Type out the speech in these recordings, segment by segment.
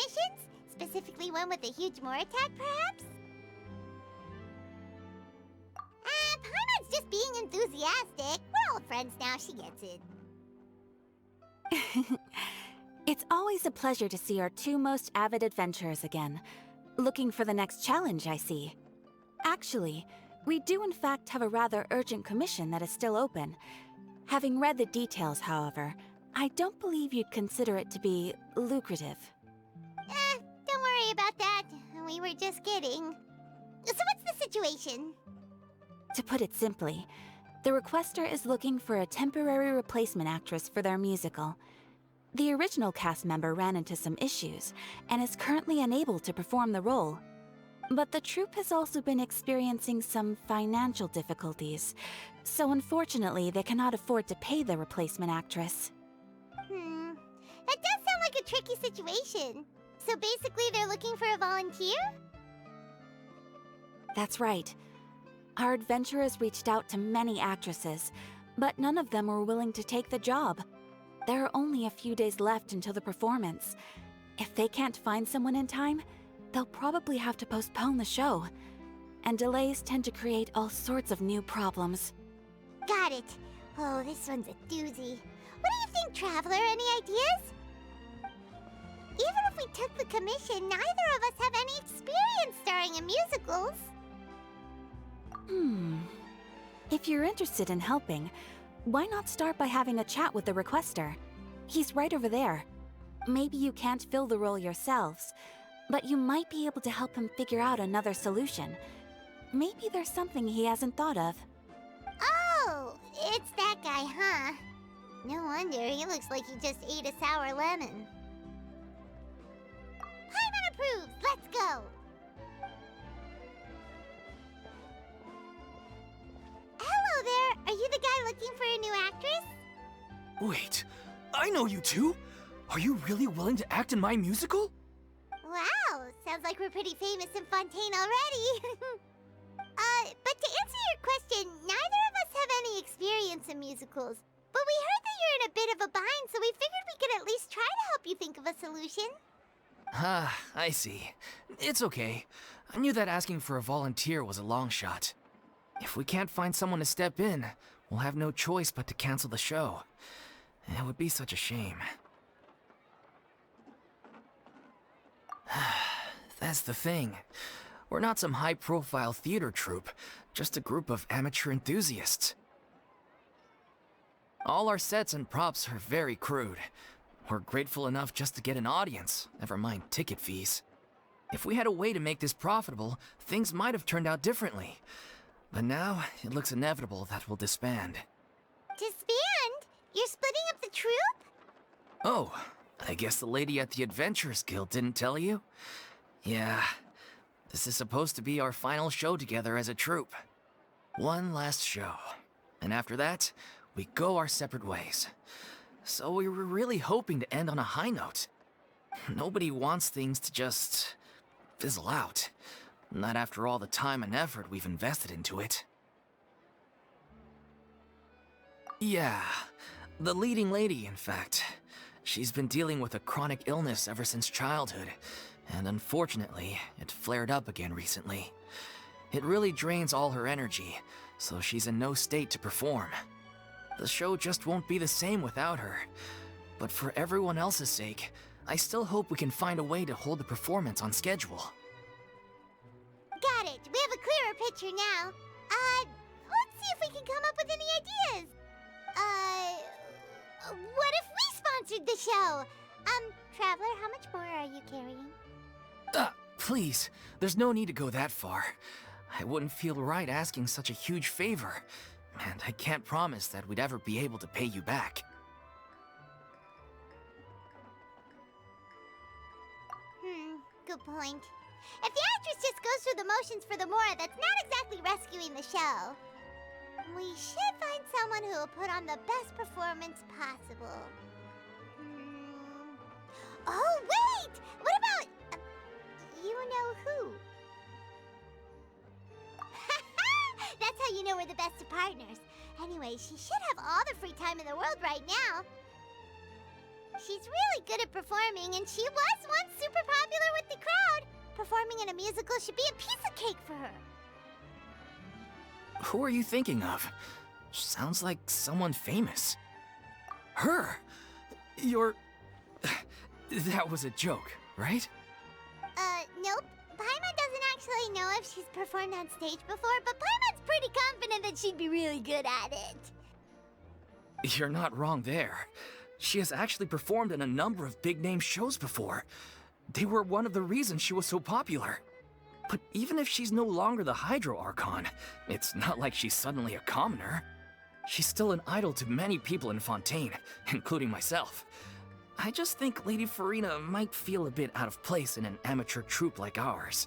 missions? Specifically one with a huge more attack, perhaps? Paimon's just being enthusiastic. We're old friends now, she gets it. It's always a pleasure to see our two most avid adventurers again. Looking for the next challenge, I see. Actually, we do in fact have a rather urgent commission that is still open. Having read the details, however, I don't believe you'd consider it to be lucrative. Don't worry about that. We were just kidding. So what's the situation? To put it simply, the requester is looking for a temporary replacement actress for their musical. The original cast member ran into some issues and is currently unable to perform the role. But the troupe has also been experiencing some financial difficulties, so unfortunately they cannot afford to pay the replacement actress. That does sound like a tricky situation. So basically they're looking for a volunteer? That's right. Our adventurers reached out to many actresses, but none of them were willing to take the job. There are only a few days left until the performance. If they can't find someone in time, they'll probably have to postpone the show. And delays tend to create all sorts of new problems. Got it. Oh, this one's a doozy. What do you think, Traveler? Any ideas? Even if we took the commission, neither of us have any experience starring in musicals. If you're interested in helping, why not start by having a chat with the requester? He's right over there. Maybe you can't fill the role yourselves, but you might be able to help him figure out another solution. Maybe there's something he hasn't thought of. Oh, it's that guy, huh? No wonder, he looks like he just ate a sour lemon. Pаймon approves! Let's go! Hello there! Are you the guy looking for a new actress? Wait, I know you two! Are you really willing to act in my musical? Wow, sounds like we're pretty famous in Fontaine already. But to answer your question, neither of us have any experience in musicals. But we heard that you're in a bit of a bind, so we figured we could at least try to help you think of a solution. Ah, I see. It's okay. I knew that asking for a volunteer was a long shot. If we can't find someone to step in, we'll have no choice but to cancel the show. It would be such a shame. That's the thing. We're not some high-profile theater troupe, just a group of amateur enthusiasts. All our sets and props are very crude. We're grateful enough just to get an audience, never mind ticket fees. If we had a way to make this profitable, things might have turned out differently. But now, it looks inevitable that we'll disband. Disband? You're splitting up the troupe? Oh, I guess the lady at the Adventurers Guild didn't tell you? Yeah, this is supposed to be our final show together as a troupe. One last show. And after that, we go our separate ways. So we were really hoping to end on a high note. Nobody wants things to just fizzle out. Not after all the time and effort we've invested into it. Yeah, the leading lady, in fact. She's been dealing with a chronic illness ever since childhood, and unfortunately, it flared up again recently. It really drains all her energy, so she's in no state to perform. The show just won't be the same without her. But for everyone else's sake, I still hope we can find a way to hold the performance on schedule. Got it. We have a clearer picture now. Let's see if we can come up with any ideas. What if we sponsored the show? Traveler, how much more are you carrying? Please, there's no need to go that far. I wouldn't feel right asking such a huge favor, and I can't promise that we'd ever be able to pay you back. Good point. If the actress just goes through the motions for the Mora, that's not exactly rescuing the show. We should find someone who will put on the best performance possible. Oh, wait! What about... you know who? That's how you know we're the best of partners. Anyway, she should have all the free time in the world right now. She's really good at performing, and she was once super popular with the crowd. Performing in a musical should be a piece of cake for her. Who are you thinking of? Sounds like someone famous. Her? You're... That was a joke, right? Nope. Paimon doesn't actually know if she's performed on stage before, but Paimon's pretty confident that she'd be really good at it. You're not wrong there. She has actually performed in a number of big-name shows before. They were one of the reasons she was so popular. But even if she's no longer the Hydro Archon, it's not like she's suddenly a commoner. She's still an idol to many people in Fontaine, including myself. I just think Lady Furina might feel a bit out of place in an amateur troupe like ours.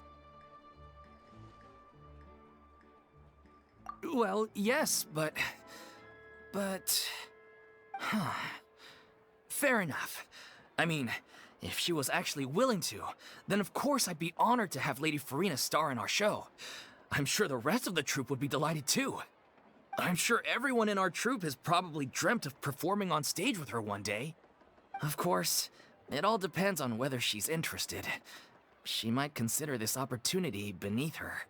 Well, yes, but... Huh. Fair enough. I mean, if she was actually willing to, then of course I'd be honored to have Lady Furina star in our show. I'm sure the rest of the troupe would be delighted too. I'm sure everyone in our troupe has probably dreamt of performing on stage with her one day. Of course, it all depends on whether she's interested. She might consider this opportunity beneath her.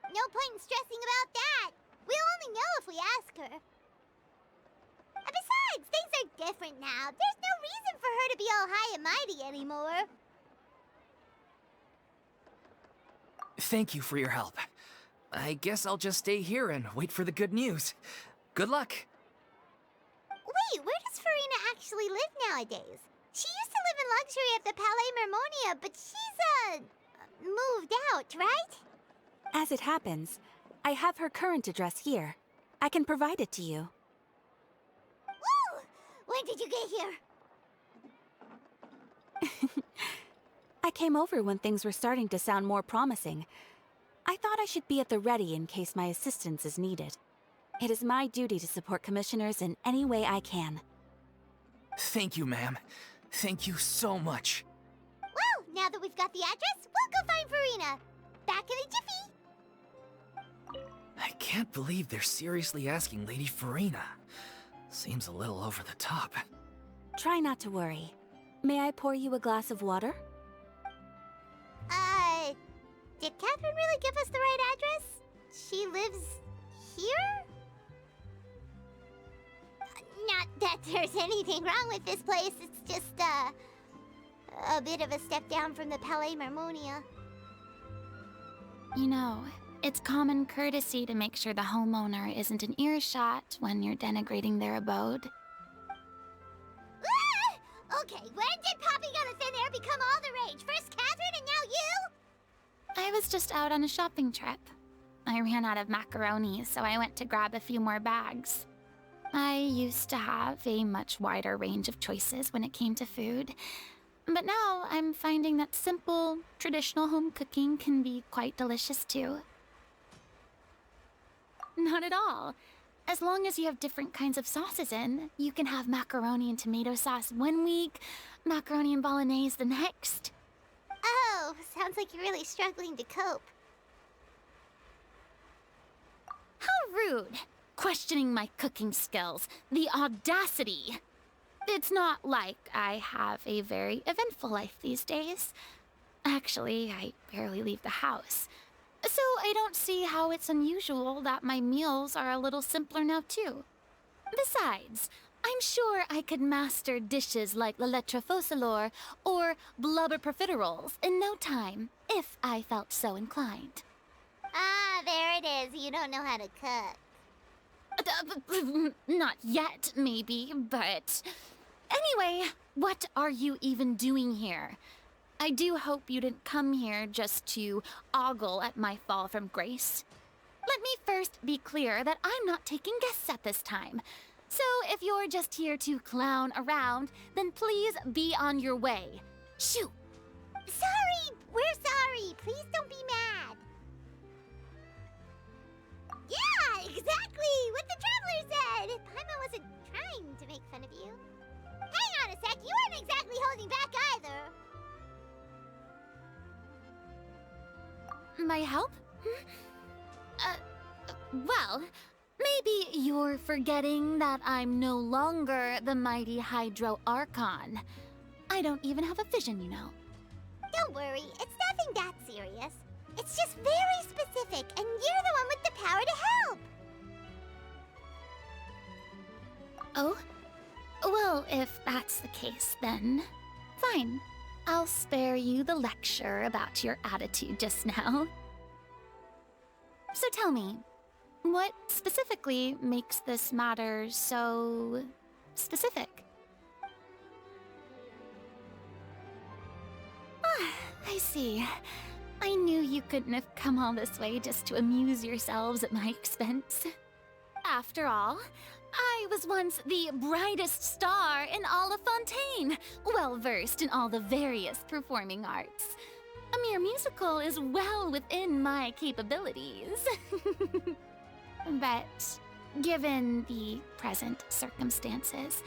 No point in stressing about that. We'll only know if we ask her. And besides, things are different now. There's no reason for her to be all high and mighty anymore. Thank you for your help. I guess I'll just stay here and wait for the good news. Good luck. Wait, where does Furina actually live nowadays? She used to live in luxury at the Palais Mermonia, but she's, moved out, right? As it happens, I have her current address here. I can provide it to you. Woo! When did you get here? I came over when things were starting to sound more promising. I thought I should be at the ready in case my assistance is needed. It is my duty to support commissioners in any way I can. Thank you, ma'am. Thank you so much. Well, now that we've got the address, we'll go find Furina. Back in a jiffy. I can't believe they're seriously asking Lady Furina. Seems a little over the top. Try not to worry. May I pour you a glass of water? Did Catherine really give us the right address? She lives here? Not that there's anything wrong with this place, it's just, a bit of a step down from the Palais Mermonia. You know, it's common courtesy to make sure the homeowner isn't an earshot when you're denigrating their abode. Ah! Okay, when did popping out of thin air become all the rage? First Catherine and now you? I was just out on a shopping trip. I ran out of macaroni, so I went to grab a few more bags. I used to have a much wider range of choices when it came to food, but now I'm finding that simple, traditional home cooking can be quite delicious too. Not at all. As long as you have different kinds of sauces in, you can have macaroni and tomato sauce one week, macaroni and bolognese the next. Oh, sounds like you're really struggling to cope. How rude! Questioning my cooking skills. The audacity! It's not like I have a very eventful life these days. Actually, I barely leave the house. So I don't see how it's unusual that my meals are a little simpler now too. Besides, I'm sure I could master dishes like la lettre faucilor or blubber profiteroles in no time, if I felt so inclined. Ah, there it is. You don't know how to cook. Not yet, maybe, but... Anyway, what are you even doing here? I do hope you didn't come here just to ogle at my fall from grace. Let me first be clear that I'm not taking guests at this time. So if you're just here to clown around, then please be on your way. Shoo! Sorry! We're sorry! Please don't be mad! Yeah, exactly! What the Traveler said! Pаймon wasn't trying to make fun of you. Hang on a sec, you weren't exactly holding back either. My help? Well, Maybe you're forgetting that I'm no longer the mighty Hydro Archon. I don't even have a vision, you know. Don't worry, it's nothing that serious. It's just very specific, and you're the one with the power to help! Oh? Well, if that's the case, then fine. I'll spare you the lecture about your attitude just now. So tell me, what specifically makes this matter so specific? Ah, I see. I knew you couldn't have come all this way just to amuse yourselves at my expense. After all, I was once the brightest star in all of Fontaine, well-versed in all the various performing arts. A mere musical is well within my capabilities. But given the present circumstances,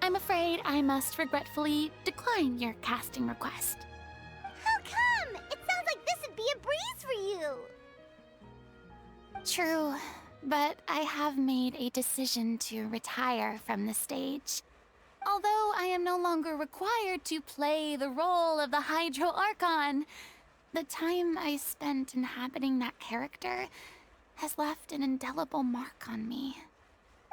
I'm afraid I must regretfully decline your casting request. How come? It sounds like this would be a breeze for you! True, but I have made a decision to retire from the stage. Although I am no longer required to play the role of the Hydro Archon, the time I spent inhabiting that character has left an indelible mark on me.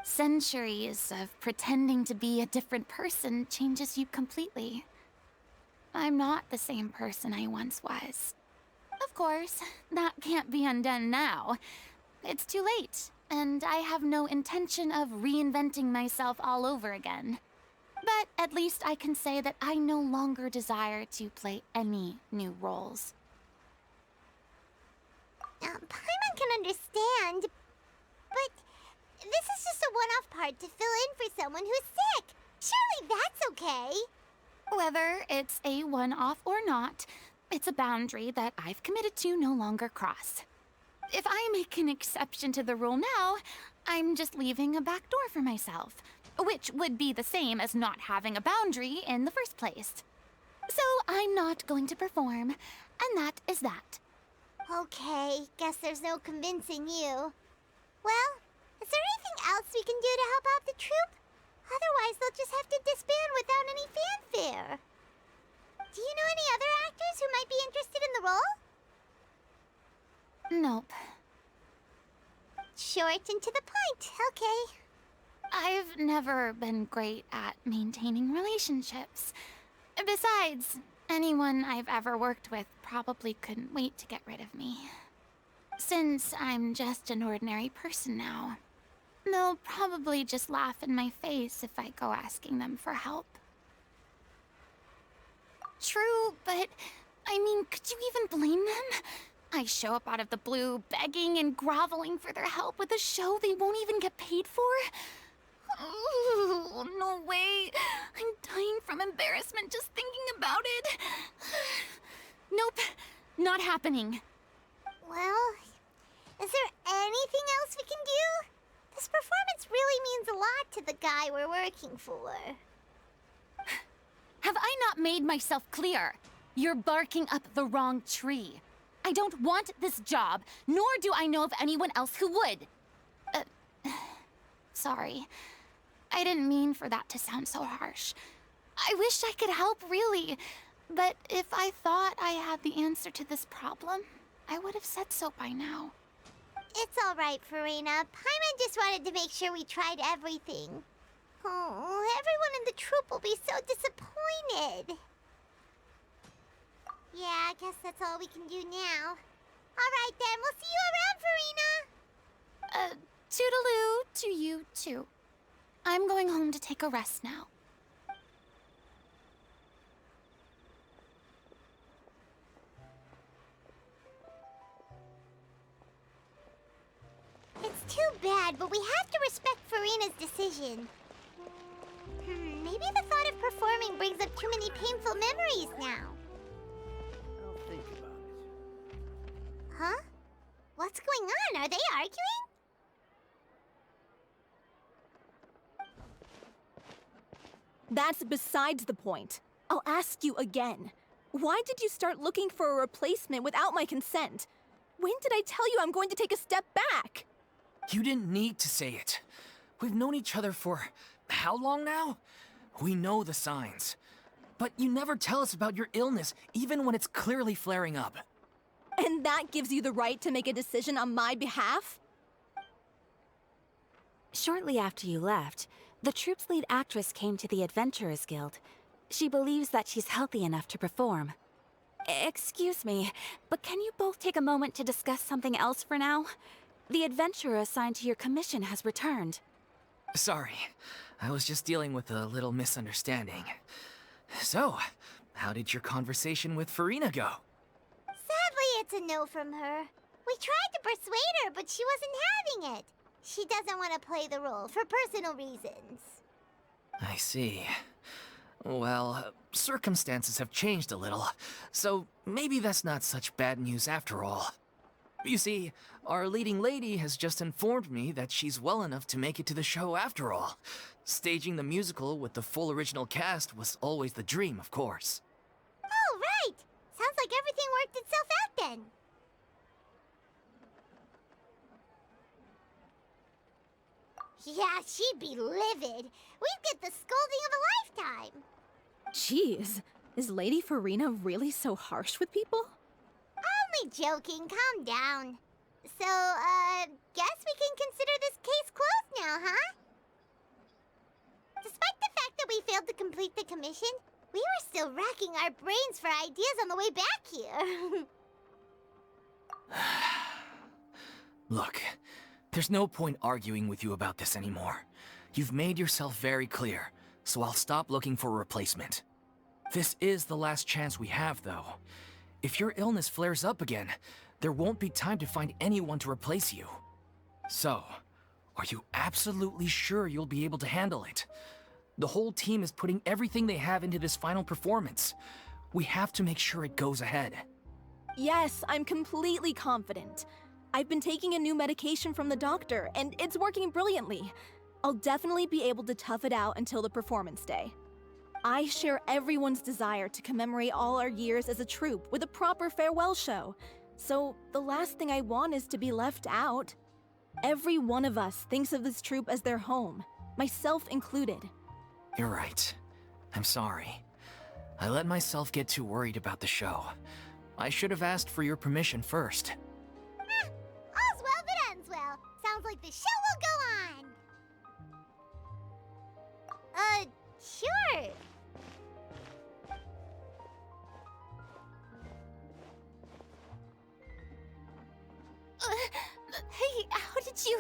Centuries of pretending to be a different person changes you completely. I'm not the same person I once was. Of course, that can't be undone now. It's too late, and I have no intention of reinventing myself all over again. But at least I can say that I no longer desire to play any new roles. Paimon can understand, but this is just a one-off part to fill in for someone who's sick. Surely that's okay. Whether it's a one-off or not, it's a boundary that I've committed to no longer cross. If I make an exception to the rule now, I'm just leaving a back door for myself, which would be the same as not having a boundary in the first place. So I'm not going to perform, and that is that. Okay, guess there's no convincing you. Well, is there anything else we can do to help out the troupe? Otherwise, they'll just have to disband without any fanfare. Do you know any other actors who might be interested in the role? Nope. Short and to the point, okay. I've never been great at maintaining relationships. Besides, anyone I've ever worked with probably couldn't wait to get rid of me. Since I'm just an ordinary person now, they'll probably just laugh in my face if I go asking them for help. True, but I mean, could you even blame them? I show up out of the blue, begging and groveling for their help with a show they won't even get paid for? Oh, no way. I'm dying from embarrassment just thinking about it. Nope, not happening. Well, is there anything else we can do? This performance really means a lot to the guy we're working for. Have I not made myself clear? You're barking up the wrong tree. I don't want this job, nor do I know of anyone else who would. Sorry. I didn't mean for that to sound so harsh. I wish I could help, really. But if I thought I had the answer to this problem, I would have said so by now. It's all right, Furina. Paimon just wanted to make sure we tried everything. Oh, everyone in the troupe will be so disappointed. Yeah, I guess that's all we can do now. All right, then. We'll see you around, Furina. Toodaloo to you, too. I'm going home to take a rest now. It's too bad, but we have to respect Furina's decision. Maybe the thought of performing brings up too many painful memories now. I'll think about it. Huh? What's going on? Are they arguing? That's besides the point. I'll ask you again. Why did you start looking for a replacement without my consent? When did I tell you I'm going to take a step back? You didn't need to say it. We've known each other for how long now? We know the signs. But you never tell us about your illness, even when it's clearly flaring up. And that gives you the right to make a decision on my behalf? Shortly after you left, the troupe's lead actress came to the Adventurers Guild. She believes that she's healthy enough to perform. Excuse me, but can you both take a moment to discuss something else for now? The adventurer assigned to your commission has returned. Sorry, I was just dealing with a little misunderstanding. So, how did your conversation with Furina go? Sadly, it's a no from her. We tried to persuade her, but she wasn't having it. She doesn't want to play the role for personal reasons. I see. Well, circumstances have changed a little, so maybe that's not such bad news after all. You see, our leading lady has just informed me that she's well enough to make it to the show after all. Staging the musical with the full original cast was always the dream, of course. Oh, right! Sounds like everything worked itself out then. Yeah, she'd be livid. We'd get the scolding of a lifetime. Jeez, is Lady Furina really so harsh with people? Only joking, calm down. So, guess we can consider this case closed now, huh? Despite the fact that we failed to complete the commission, we were still racking our brains for ideas on the way back here. Look, there's no point arguing with you about this anymore. You've made yourself very clear, so I'll stop looking for a replacement. This is the last chance we have, though. If your illness flares up again, there won't be time to find anyone to replace you. So, are you absolutely sure you'll be able to handle it? The whole team is putting everything they have into this final performance. We have to make sure it goes ahead. Yes, I'm completely confident. I've been taking a new medication from the doctor, and it's working brilliantly. I'll definitely be able to tough it out until the performance day. I share everyone's desire to commemorate all our years as a troupe with a proper farewell show. So the last thing I want is to be left out. Every one of us thinks of this troupe as their home, myself included. You're right. I'm sorry. I let myself get too worried about the show. I should have asked for your permission first. All's well that ends well. Sounds like the show will go on. Sure. Hey, how did you...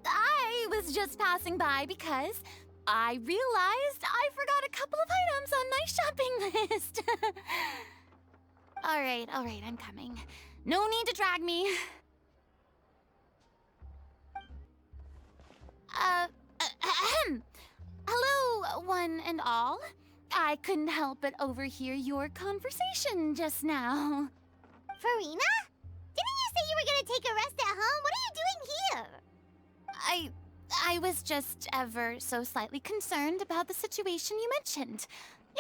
I was just passing by because I realized I forgot a couple of items on my shopping list. All right, I'm coming. No need to drag me. Hello, one and all. I couldn't help but overhear your conversation just now. Furina? Didn't you say you were gonna take a rest at home? What are you doing here? I was just ever so slightly concerned about the situation you mentioned.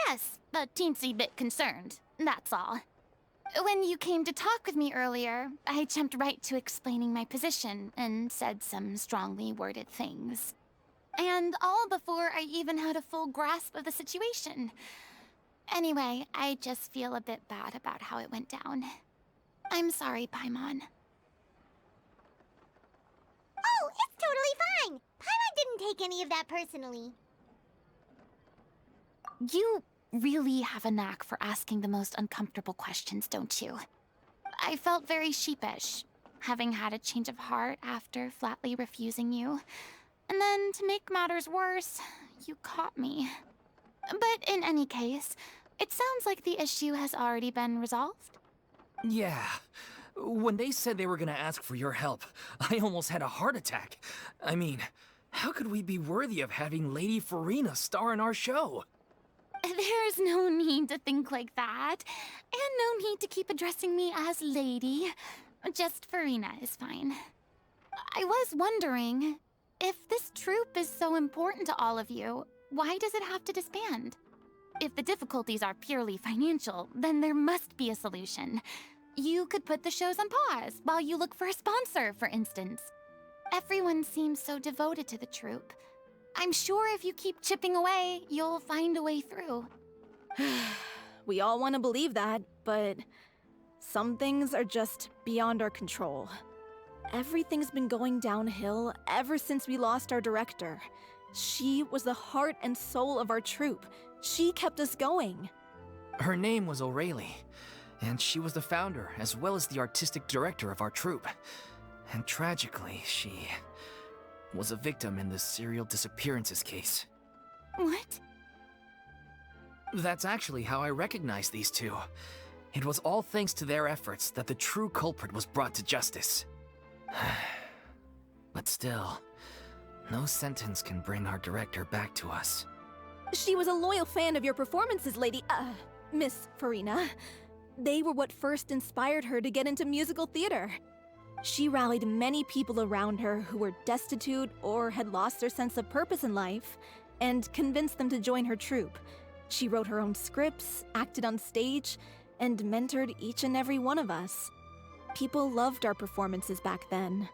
Yes, a teensy bit concerned, that's all. When you came to talk with me earlier, I jumped right to explaining my position and said some strongly worded things. And all before I even had a full grasp of the situation. Anyway, I just feel a bit bad about how it went down. I'm sorry, Pаймон. Oh, it's totally fine. Pаймon didn't take any of that personally. You really have a knack for asking the most uncomfortable questions, don't you? I felt very sheepish, having had a change of heart after flatly refusing you. And then, to make matters worse, you caught me. But in any case, it sounds like the issue has already been resolved. Yeah. When they said they were gonna ask for your help, I almost had a heart attack. I mean, how could we be worthy of having Lady Furina star in our show? There's no need to think like that. And no need to keep addressing me as Lady. Just Furina is fine. I was wondering, if this troupe is so important to all of you, why does it have to disband? If the difficulties are purely financial, then there must be a solution. You could put the shows on pause while you look for a sponsor, for instance. Everyone seems so devoted to the troupe. I'm sure if you keep chipping away, you'll find a way through. We all want to believe that, but some things are just beyond our control. Everything's been going downhill ever since we lost our director. She was the heart and soul of our troupe. She kept us going. Her name was O'Reilly, and she was the founder as well as the artistic director of our troupe. And tragically, she was a victim in the serial disappearances case. What? That's actually how I recognized these two. It was all thanks to their efforts that the true culprit was brought to justice. But still, no sentence can bring our director back to us. She was a loyal fan of your performances, Miss Furina. They were what first inspired her to get into musical theater. She rallied many people around her who were destitute or had lost their sense of purpose in life, and convinced them to join her troupe. She wrote her own scripts, acted on stage, and mentored each and every one of us. People loved our performances back then.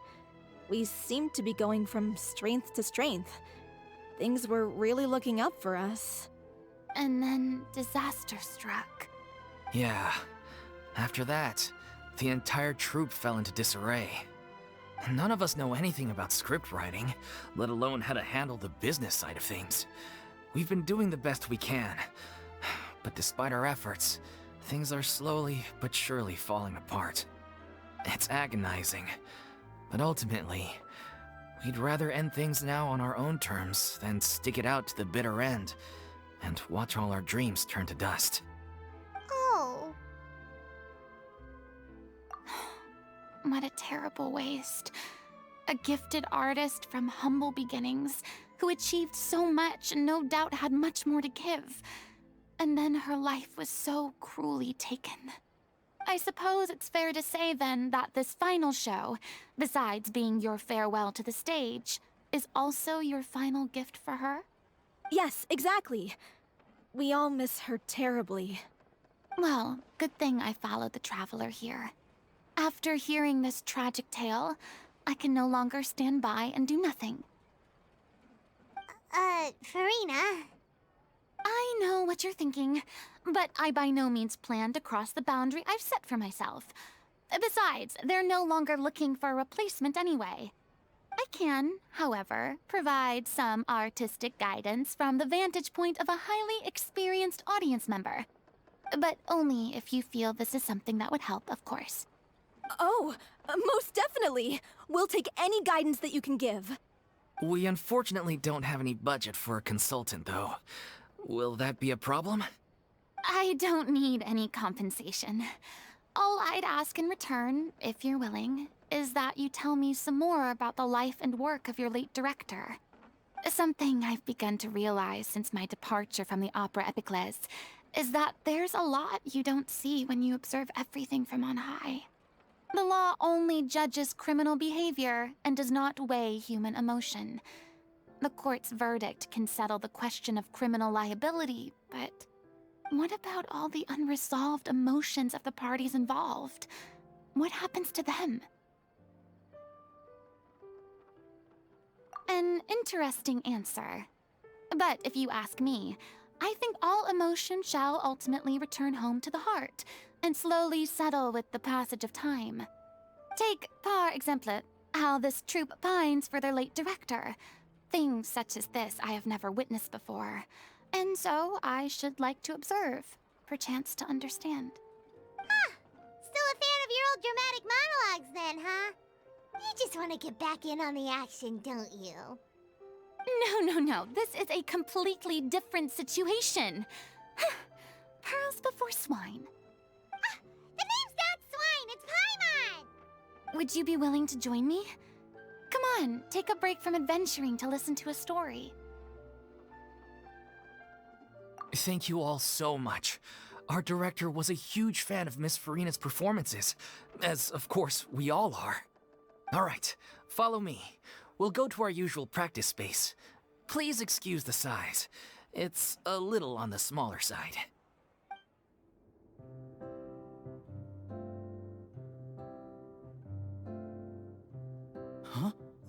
We seemed to be going from strength to strength. Things were really looking up for us. And then disaster struck. Yeah. After that, the entire troupe fell into disarray. None of us know anything about script writing, let alone how to handle the business side of things. We've been doing the best we can. But despite our efforts, things are slowly but surely falling apart. It's agonizing. But ultimately, we'd rather end things now on our own terms than stick it out to the bitter end and watch all our dreams turn to dust. Oh. What a terrible waste. A gifted artist from humble beginnings who achieved so much and no doubt had much more to give. And then her life was so cruelly taken. I suppose it's fair to say then that this final show, besides being your farewell to the stage, is also your final gift for her? Yes, exactly. We all miss her terribly. Well, good thing I followed the traveler here. After hearing this tragic tale, I can no longer stand by and do nothing. Furina. I know what you're thinking, but I by no means plan to cross the boundary I've set for myself. Besides, they're no longer looking for a replacement anyway. I can, however, provide some artistic guidance from the vantage point of a highly experienced audience member. But only if you feel this is something that would help, of course. Oh, most definitely. We'll take any guidance that you can give. We unfortunately don't have any budget for a consultant, though. Will that be a problem? I don't need any compensation. All I'd ask in return, if you're willing, is that you tell me some more about the life and work of your late director. Something I've begun to realize since my departure from the opera Epicles is that there's a lot you don't see when you observe everything from on high. The law only judges criminal behavior and does not weigh human emotion. The court's verdict can settle the question of criminal liability, but what about all the unresolved emotions of the parties involved? What happens to them? An interesting answer. But if you ask me, I think all emotion shall ultimately return home to the heart and slowly settle with the passage of time. Take, par exemple, how this troupe pines for their late director. Things such as this I have never witnessed before, and so I should like to observe, perchance to understand. Huh. Still a fan of your old dramatic monologues then, huh? You just want to get back in on the action, don't you? No. This is a completely different situation. Pearls before swine. The name's not Swine, it's Pаймон! Would you be willing to join me? Come on, take a break from adventuring to listen to a story. Thank you all so much. Our director was a huge fan of Miss Furina's performances, as of course we all are. All right, follow me. We'll go to our usual practice space. Please excuse the size. It's a little on the smaller side.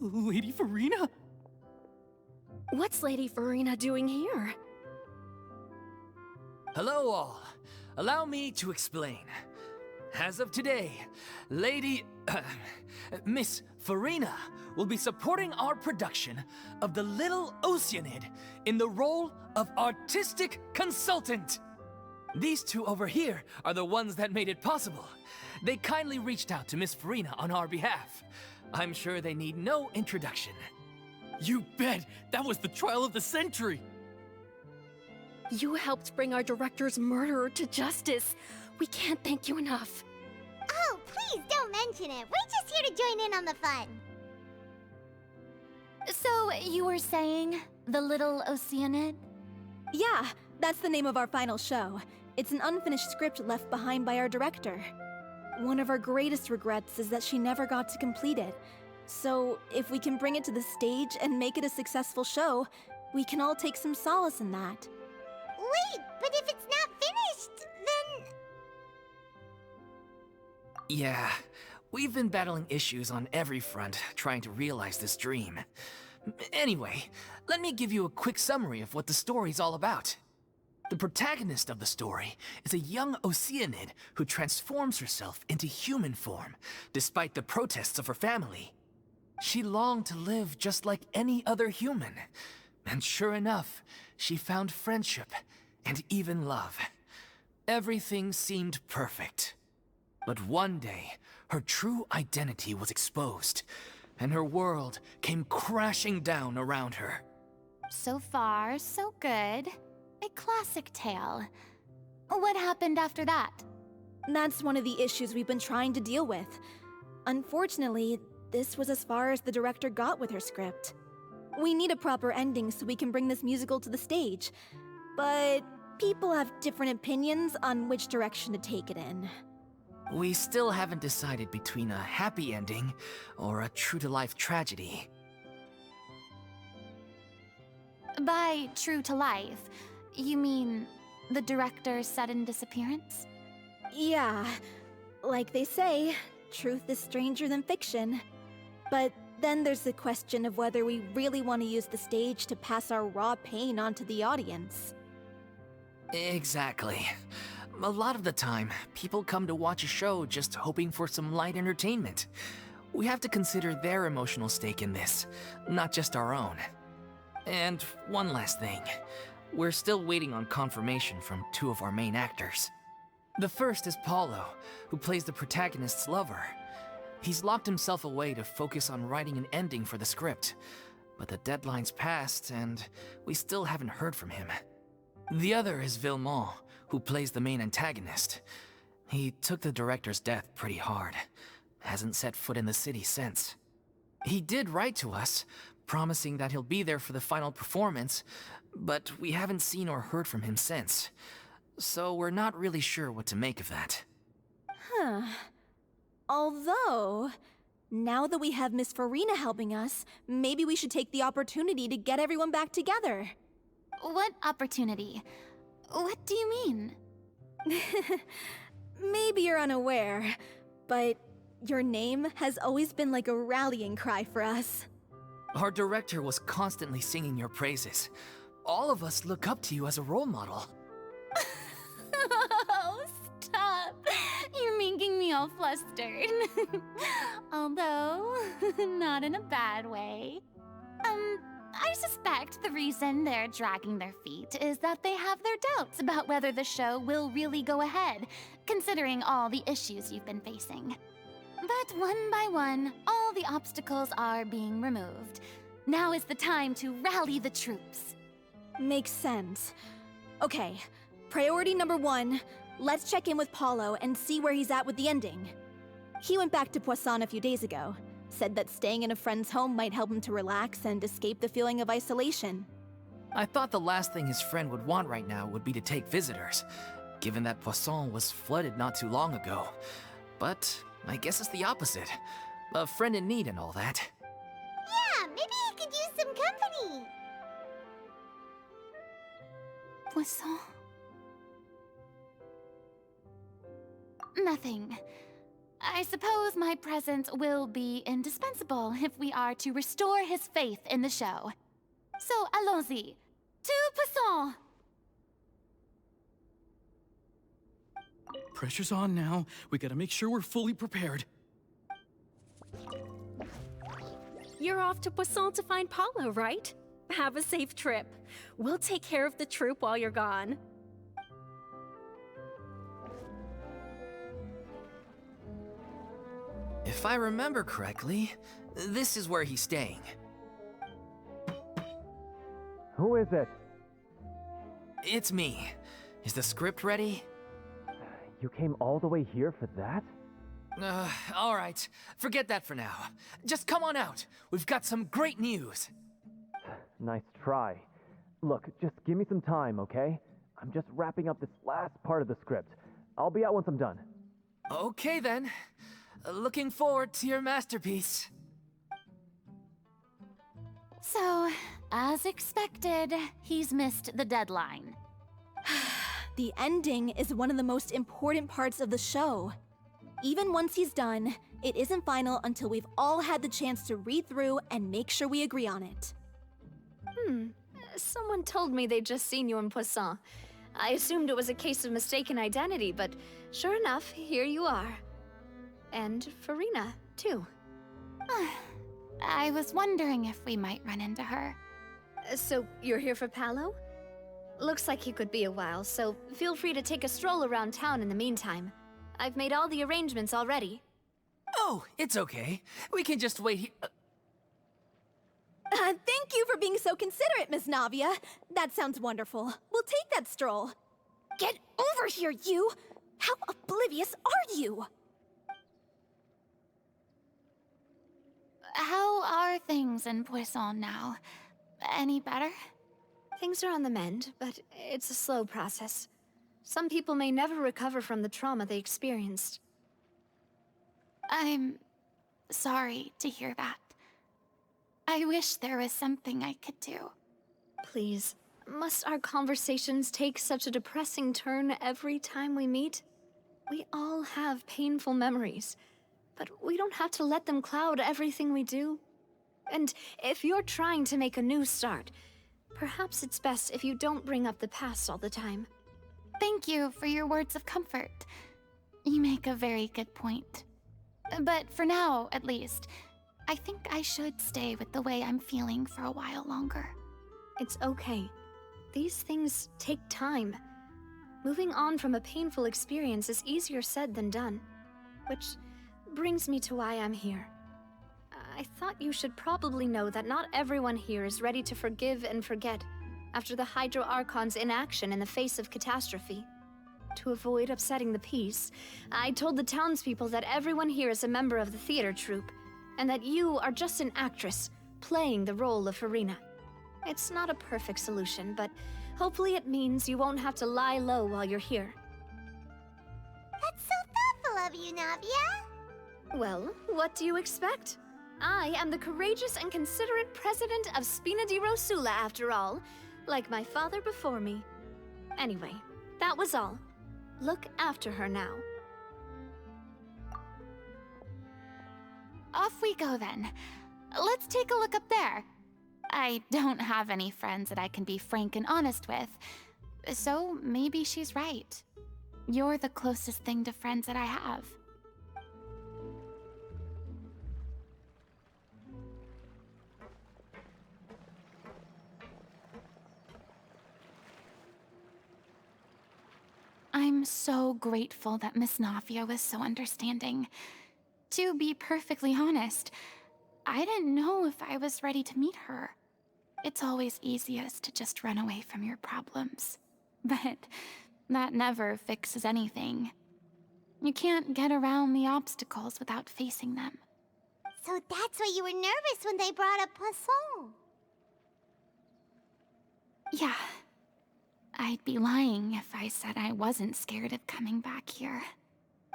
Lady Furina? What's Lady Furina doing here? Hello all. Allow me to explain. As of today, Miss Furina will be supporting our production of The Little Oceanid in the role of artistic consultant. These two over here are the ones that made it possible. They kindly reached out to Miss Furina on our behalf. I'm sure they need no introduction. You bet! That was the trial of the century! You helped bring our director's murderer to justice. We can't thank you enough. Oh, please don't mention it. We're just here to join in on the fun. So, you were saying The Little Oceanid? Yeah, that's the name of our final show. It's an unfinished script left behind by our director. One of our greatest regrets is that she never got to complete it. So, if we can bring it to the stage and make it a successful show, we can all take some solace in that. Wait, but if it's not finished, then... Yeah, we've been battling issues on every front trying to realize this dream. Anyway, let me give you a quick summary of what the story's all about. The protagonist of the story is a young Oceanid who transforms herself into human form, despite the protests of her family. She longed to live just like any other human, and sure enough, she found friendship and even love. Everything seemed perfect. But one day, her true identity was exposed, and her world came crashing down around her. So far, so good. A classic tale. What happened after that? That's one of the issues we've been trying to deal with. Unfortunately, this was as far as the director got with her script. We need a proper ending so we can bring this musical to the stage. But people have different opinions on which direction to take it in. We still haven't decided between a happy ending or a true-to-life tragedy. By true to life, you mean the director's sudden disappearance? Yeah, like they say, truth is stranger than fiction. But then there's the question of whether we really want to use the stage to pass our raw pain onto the audience. Exactly. A lot of the time, people come to watch a show just hoping for some light entertainment. We have to consider their emotional stake in this, not just our own. And one last thing. We're still waiting on confirmation from two of our main actors. The first is Paulo, who plays the protagonist's lover. He's locked himself away to focus on writing an ending for the script, but the deadline's passed and we still haven't heard from him. The other is Villemont, who plays the main antagonist. He took the director's death pretty hard. Hasn't set foot in the city since. He did write to us, promising that he'll be there for the final performance, but we haven't seen or heard from him since. So we're not really sure what to make of that. Huh. Although, now that we have Miss Furina helping us, maybe we should take the opportunity to get everyone back together. What opportunity? What do you mean? Maybe you're unaware, but your name has always been like a rallying cry for us. Our director was constantly singing your praises. All of us look up to you as a role model. Oh, stop! You're making me all flustered. Although, not in a bad way. I suspect the reason they're dragging their feet is that they have their doubts about whether the show will really go ahead, considering all the issues you've been facing. But one by one, all the obstacles are being removed. Now is the time to rally the troops. Makes sense. Okay, priority number 1, let's check in with Paulo and see where he's at with the ending. He went back to Poisson a few days ago. Said that staying in a friend's home might help him to relax and escape the feeling of isolation. I thought the last thing his friend would want right now would be to take visitors, given that Poisson was flooded not too long ago. But I guess it's the opposite. A friend in need and all that. Yeah, maybe he could use some company. Poisson? Nothing. I suppose my presence will be indispensable if we are to restore his faith in the show. So, allons-y. Tout passant! Pressure's on now. We gotta make sure we're fully prepared. You're off to Poisson to find Paulo, right? Have a safe trip. We'll take care of the troupe while you're gone. If I remember correctly, this is where he's staying. Who is it? It's me. Is the script ready? You came all the way here for that? All right. Forget that for now. Just come on out. We've got some great news. Nice try. Look, just give me some time, okay? I'm just wrapping up this last part of the script. I'll be out once I'm done. Okay then. Looking forward to your masterpiece. So, as expected, he's missed the deadline. The ending is one of the most important parts of the show. Even once he's done, it isn't final until we've all had the chance to read through and make sure we agree on it. Someone told me they'd just seen you in Poisson. I assumed it was a case of mistaken identity, but sure enough, here you are. And Furina, too. I was wondering if we might run into her. So, you're here for Paulo? Looks like he could be a while, so feel free to take a stroll around town in the meantime. I've made all the arrangements already. Oh, it's okay. We can just wait here. Thank you for being so considerate, Miss Navia. That sounds wonderful. We'll take that stroll. Get over here, you! How oblivious are you? How are things in Poisson now? Any better? Things are on the mend, but it's a slow process. Some people may never recover from the trauma they experienced. I'm sorry to hear that. I wish there was something I could do. Please, must our conversations take such a depressing turn every time we meet? We all have painful memories, but we don't have to let them cloud everything we do. And if you're trying to make a new start, perhaps it's best if you don't bring up the past all the time. Thank you for your words of comfort. You make a very good point. But for now, at least, I think I should stay with the way I'm feeling for a while longer. It's okay. These things take time. Moving on from a painful experience is easier said than done. Which brings me to why I'm here. I thought you should probably know that not everyone here is ready to forgive and forget after the Hydro Archon's inaction in the face of catastrophe. To avoid upsetting the peace, I told the townspeople that everyone here is a member of the theater troupe, and that you are just an actress playing the role of Furina. It's not a perfect solution, but hopefully it means you won't have to lie low while you're here. That's so thoughtful of you, Navia. Well, what do you expect? I am the courageous and considerate president of Spina di Rosula, after all, like my father before me. Anyway, that was all. Look after her now. Off we go then. Let's take a look up there. I don't have any friends that I can be frank and honest with, so maybe she's right. You're the closest thing to friends that I have. I'm so grateful that Miss Navia was so understanding. To be perfectly honest, I didn't know if I was ready to meet her. It's always easiest to just run away from your problems. But that never fixes anything. You can't get around the obstacles without facing them. So that's why you were nervous when they brought up Poisson. Yeah. I'd be lying if I said I wasn't scared of coming back here.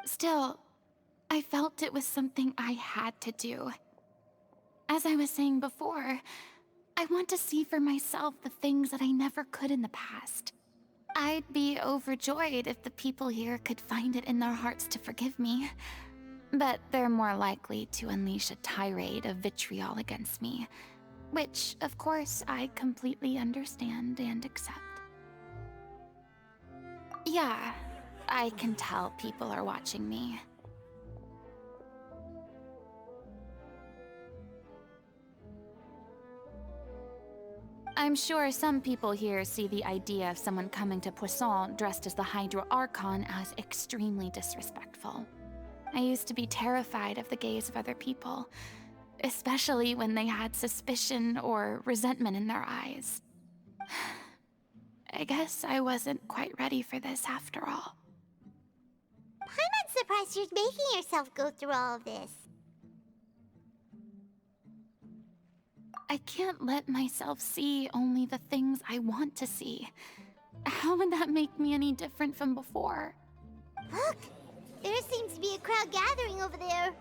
Still, I felt it was something I had to do. As I was saying before, I want to see for myself the things that I never could in the past. I'd be overjoyed if the people here could find it in their hearts to forgive me. But they're more likely to unleash a tirade of vitriol against me, which, of course, I completely understand and accept. Yeah, I can tell people are watching me. I'm sure some people here see the idea of someone coming to Poisson dressed as the Hydro Archon as extremely disrespectful. I used to be terrified of the gaze of other people, especially when they had suspicion or resentment in their eyes. I guess I wasn't quite ready for this after all. Paimon's surprised you're making yourself go through all of this. I can't let myself see only the things I want to see. How would that make me any different from before? Look! There seems to be a crowd gathering over there.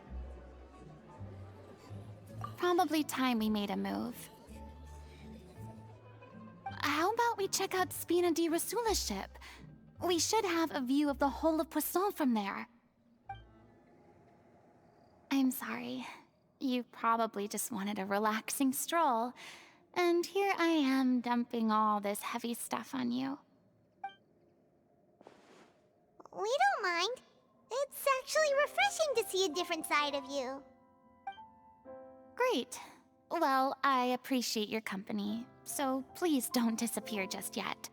Probably time we made a move. How about we check out Spina di Rasula's ship? We should have a view of the whole of Poisson from there. I'm sorry. You probably just wanted a relaxing stroll, and here I am dumping all this heavy stuff on you. We don't mind. It's actually refreshing to see a different side of you. Great. Well, I appreciate your company, so please don't disappear just yet.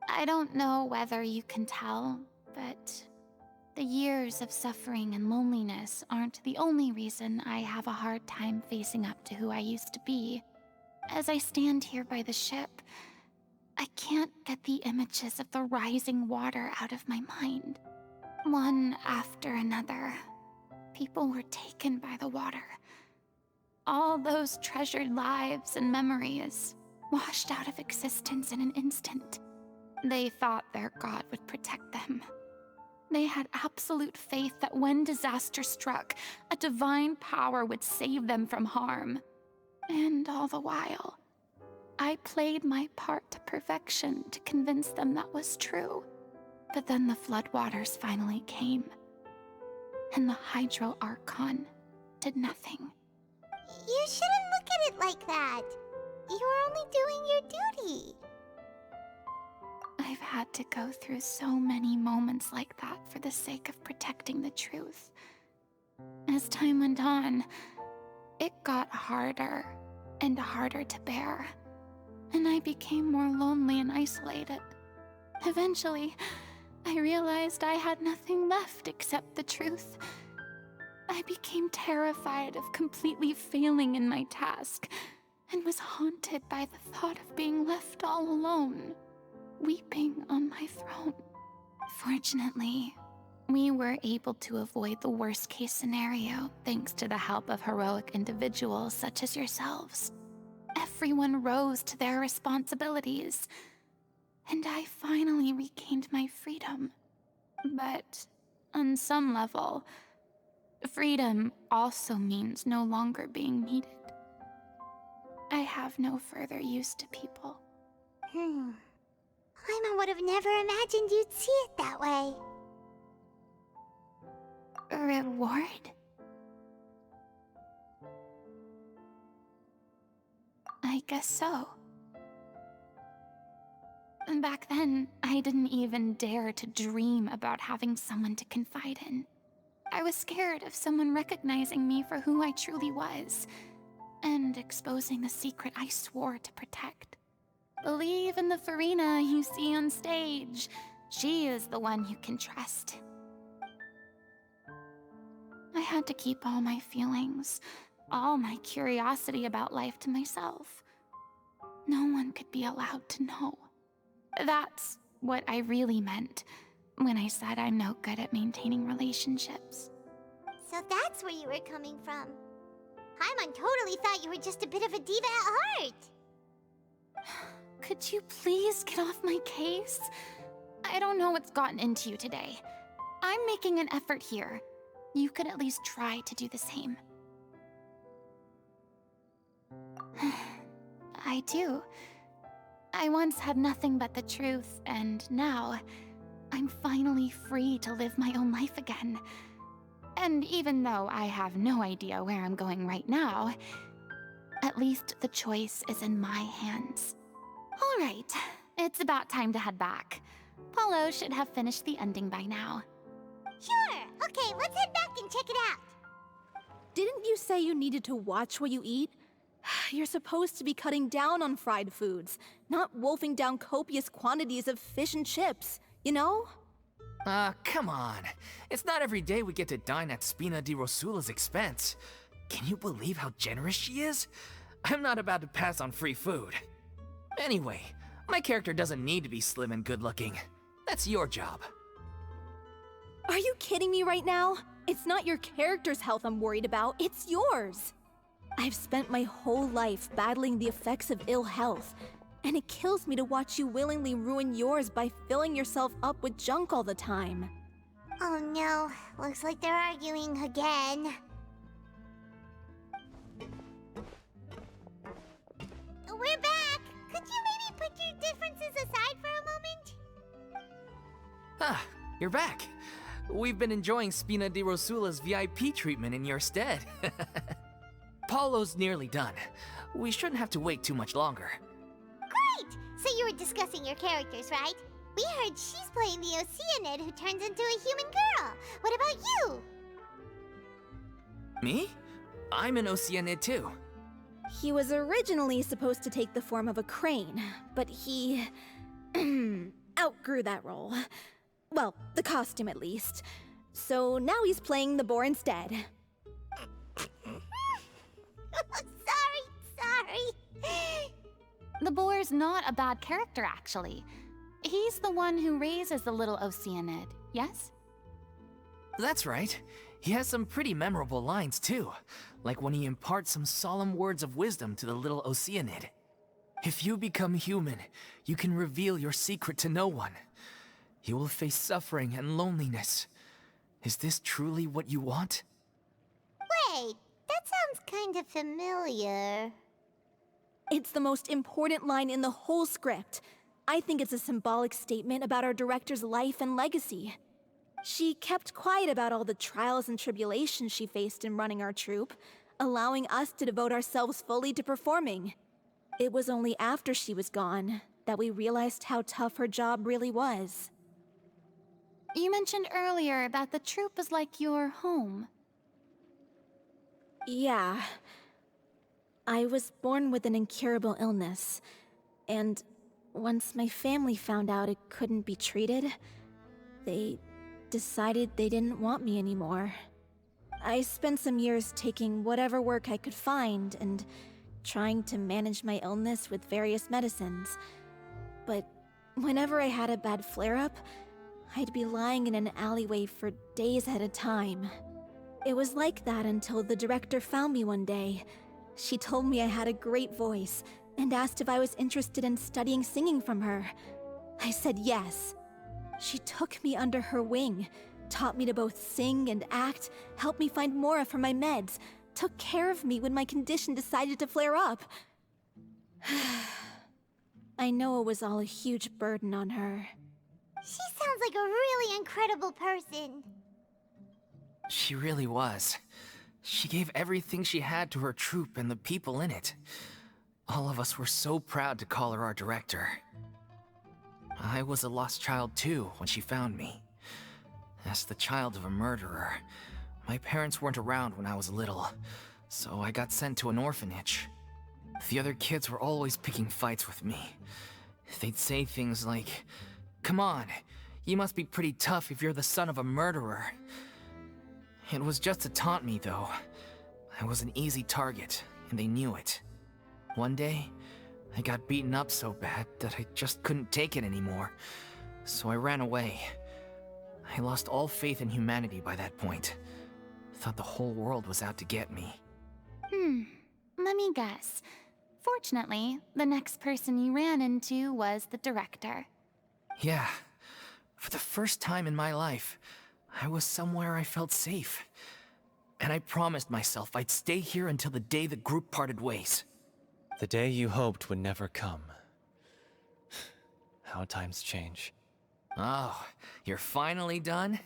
I don't know whether you can tell, but the years of suffering and loneliness aren't the only reason I have a hard time facing up to who I used to be. As I stand here by the ship, I can't get the images of the rising water out of my mind. One after another, people were taken by the water. All those treasured lives and memories washed out of existence in an instant. They thought their god would protect them. They had absolute faith that when disaster struck, a divine power would save them from harm. And all the while, I played my part to perfection to convince them that was true. But then the floodwaters finally came, and the Hydro Archon did nothing. You shouldn't look at it like that. You're only doing your duty. I've had to go through so many moments like that for the sake of protecting the truth. As time went on, it got harder and harder to bear, and I became more lonely and isolated. Eventually, I realized I had nothing left except the truth. I became terrified of completely failing in my task, and was haunted by the thought of being left all alone, weeping on my throne. Fortunately, we were able to avoid the worst-case scenario thanks to the help of heroic individuals such as yourselves. Everyone rose to their responsibilities, and I finally regained my freedom. But on some level, freedom also means no longer being needed. I have no further use to people. Paimon would have never imagined you'd see it that way. Reward? I guess so. Back then, I didn't even dare to dream about having someone to confide in. I was scared of someone recognizing me for who I truly was, and exposing the secret I swore to protect. Believe in the Furina you see on stage. She is the one you can trust. I had to keep all my feelings, all my curiosity about life to myself. No one could be allowed to know. That's what I really meant when I said I'm no good at maintaining relationships. So that's where you were coming from. Paimon totally thought you were just a bit of a diva at heart. Could you please get off my case? I don't know what's gotten into you today. I'm making an effort here. You could at least try to do the same. I do. I once had nothing but the truth, and now I'm finally free to live my own life again. And even though I have no idea where I'm going right now, at least the choice is in my hands. All right, it's about time to head back. Paulo should have finished the ending by now. Sure. Okay, let's head back and check it out. Didn't you say you needed to watch what you eat? You're supposed to be cutting down on fried foods, not wolfing down copious quantities of fish and chips, you know? Come on. It's not every day we get to dine at Spina di Rosula's expense. Can you believe how generous she is? I'm not about to pass on free food. Anyway, my character doesn't need to be slim and good-looking. That's your job. Are you kidding me right now? It's not your character's health I'm worried about, it's yours. I've spent my whole life battling the effects of ill health, and it kills me to watch you willingly ruin yours by filling yourself up with junk all the time. Oh no, looks like they're arguing again. We're back! Could you maybe put your differences aside for a moment? Ah, you're back. We've been enjoying Spina di Rosula's VIP treatment in your stead. Paulo's nearly done. We shouldn't have to wait too much longer. Great! So you were discussing your characters, right? We heard she's playing the oceanid who turns into a human girl. What about you? Me? I'm an oceanid too. He was originally supposed to take the form of a crane, but he outgrew that role. Well, the costume at least. So now he's playing the boar instead. Sorry. The boar's not a bad character, actually. He's the one who raises the little oceanid, yes? That's right. He has some pretty memorable lines too, like when he imparts some solemn words of wisdom to the little oceanid. If you become human, you can reveal your secret to no one. You will face suffering and loneliness. Is this truly what you want? Wait, that sounds kind of familiar. It's the most important line in the whole script. I think it's a symbolic statement about our director's life and legacy. She kept quiet about all the trials and tribulations she faced in running our troupe, allowing us to devote ourselves fully to performing. It was only after she was gone that we realized how tough her job really was. You mentioned earlier that the troupe is like your home. Yeah. I was born with an incurable illness, and once my family found out it couldn't be treated, they decided they didn't want me anymore. I spent some years taking whatever work I could find and trying to manage my illness with various medicines. But whenever I had a bad flare-up, I'd be lying in an alleyway for days at a time. It was like that until the director found me one day. She told me I had a great voice and asked if I was interested in studying singing from her. I said yes. She took me under her wing, taught me to both sing and act, helped me find Mora for my meds, took care of me when my condition decided to flare up. I know it was all a huge burden on her. She sounds like a really incredible person. She really was. She gave everything she had to her troupe and the people in it. All of us were so proud to call her our director. I was a lost child too when she found me. As the child of a murderer, my parents weren't around when I was little, so I got sent to an orphanage. The other kids were always picking fights with me. They'd say things like, "Come on, you must be pretty tough if you're the son of a murderer." It was just to taunt me, though. I was an easy target, and they knew it. One day, I got beaten up so bad that I just couldn't take it anymore, so I ran away. I lost all faith in humanity by that point. Thought the whole world was out to get me. Let me guess. Fortunately, the next person you ran into was the director. Yeah. For the first time in my life, I was somewhere I felt safe. And I promised myself I'd stay here until the day the group parted ways. The day you hoped would never come. How times change. Oh, you're finally done?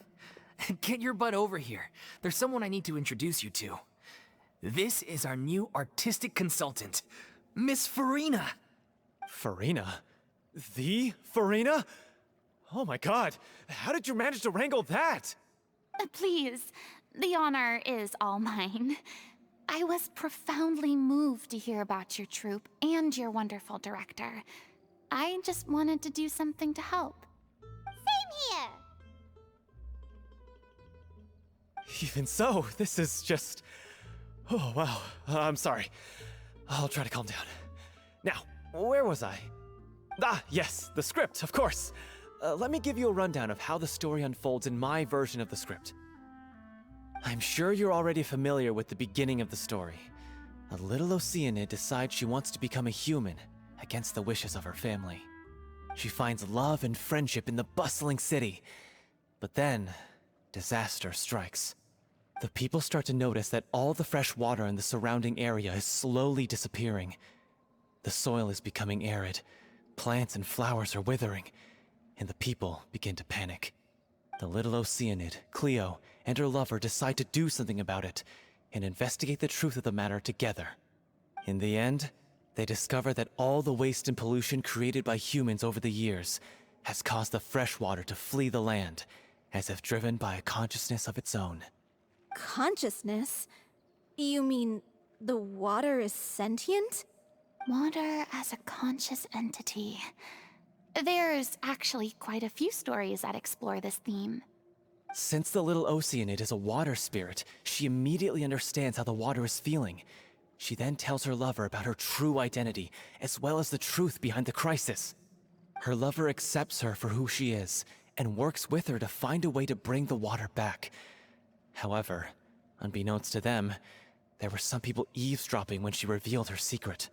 Get your butt over here. There's someone I need to introduce you to. This is our new artistic consultant, Miss Furina. Furina? The Furina? Oh my god, how did you manage to wrangle that? Please, the honor is all mine. I was profoundly moved to hear about your troupe and your wonderful director. I just wanted to do something to help. Same here. Even so, this is just... Oh, wow. I'm sorry. I'll try to calm down. Now, where was I? Ah, yes, the script, of course. Let me give you a rundown of how the story unfolds in my version of the script. I'm sure you're already familiar with the beginning of the story. A little Oceanid decides she wants to become a human, against the wishes of her family. She finds love and friendship in the bustling city. But then, disaster strikes. The people start to notice that all the fresh water in the surrounding area is slowly disappearing. The soil is becoming arid, plants and flowers are withering, and the people begin to panic. The little Oceanid, Cleo, and her lover decide to do something about it, and investigate the truth of the matter together. In the end, they discover that all the waste and pollution created by humans over the years has caused the fresh water to flee the land, as if driven by a consciousness of its own. Consciousness? You mean the water is sentient? Water as a conscious entity. There's actually quite a few stories that explore this theme. Since the little Oceanid is a water spirit, she immediately understands how the water is feeling. She then tells her lover about her true identity, as well as the truth behind the crisis. Her lover accepts her for who she is, and works with her to find a way to bring the water back. However, unbeknownst to them, there were some people eavesdropping when she revealed her secret.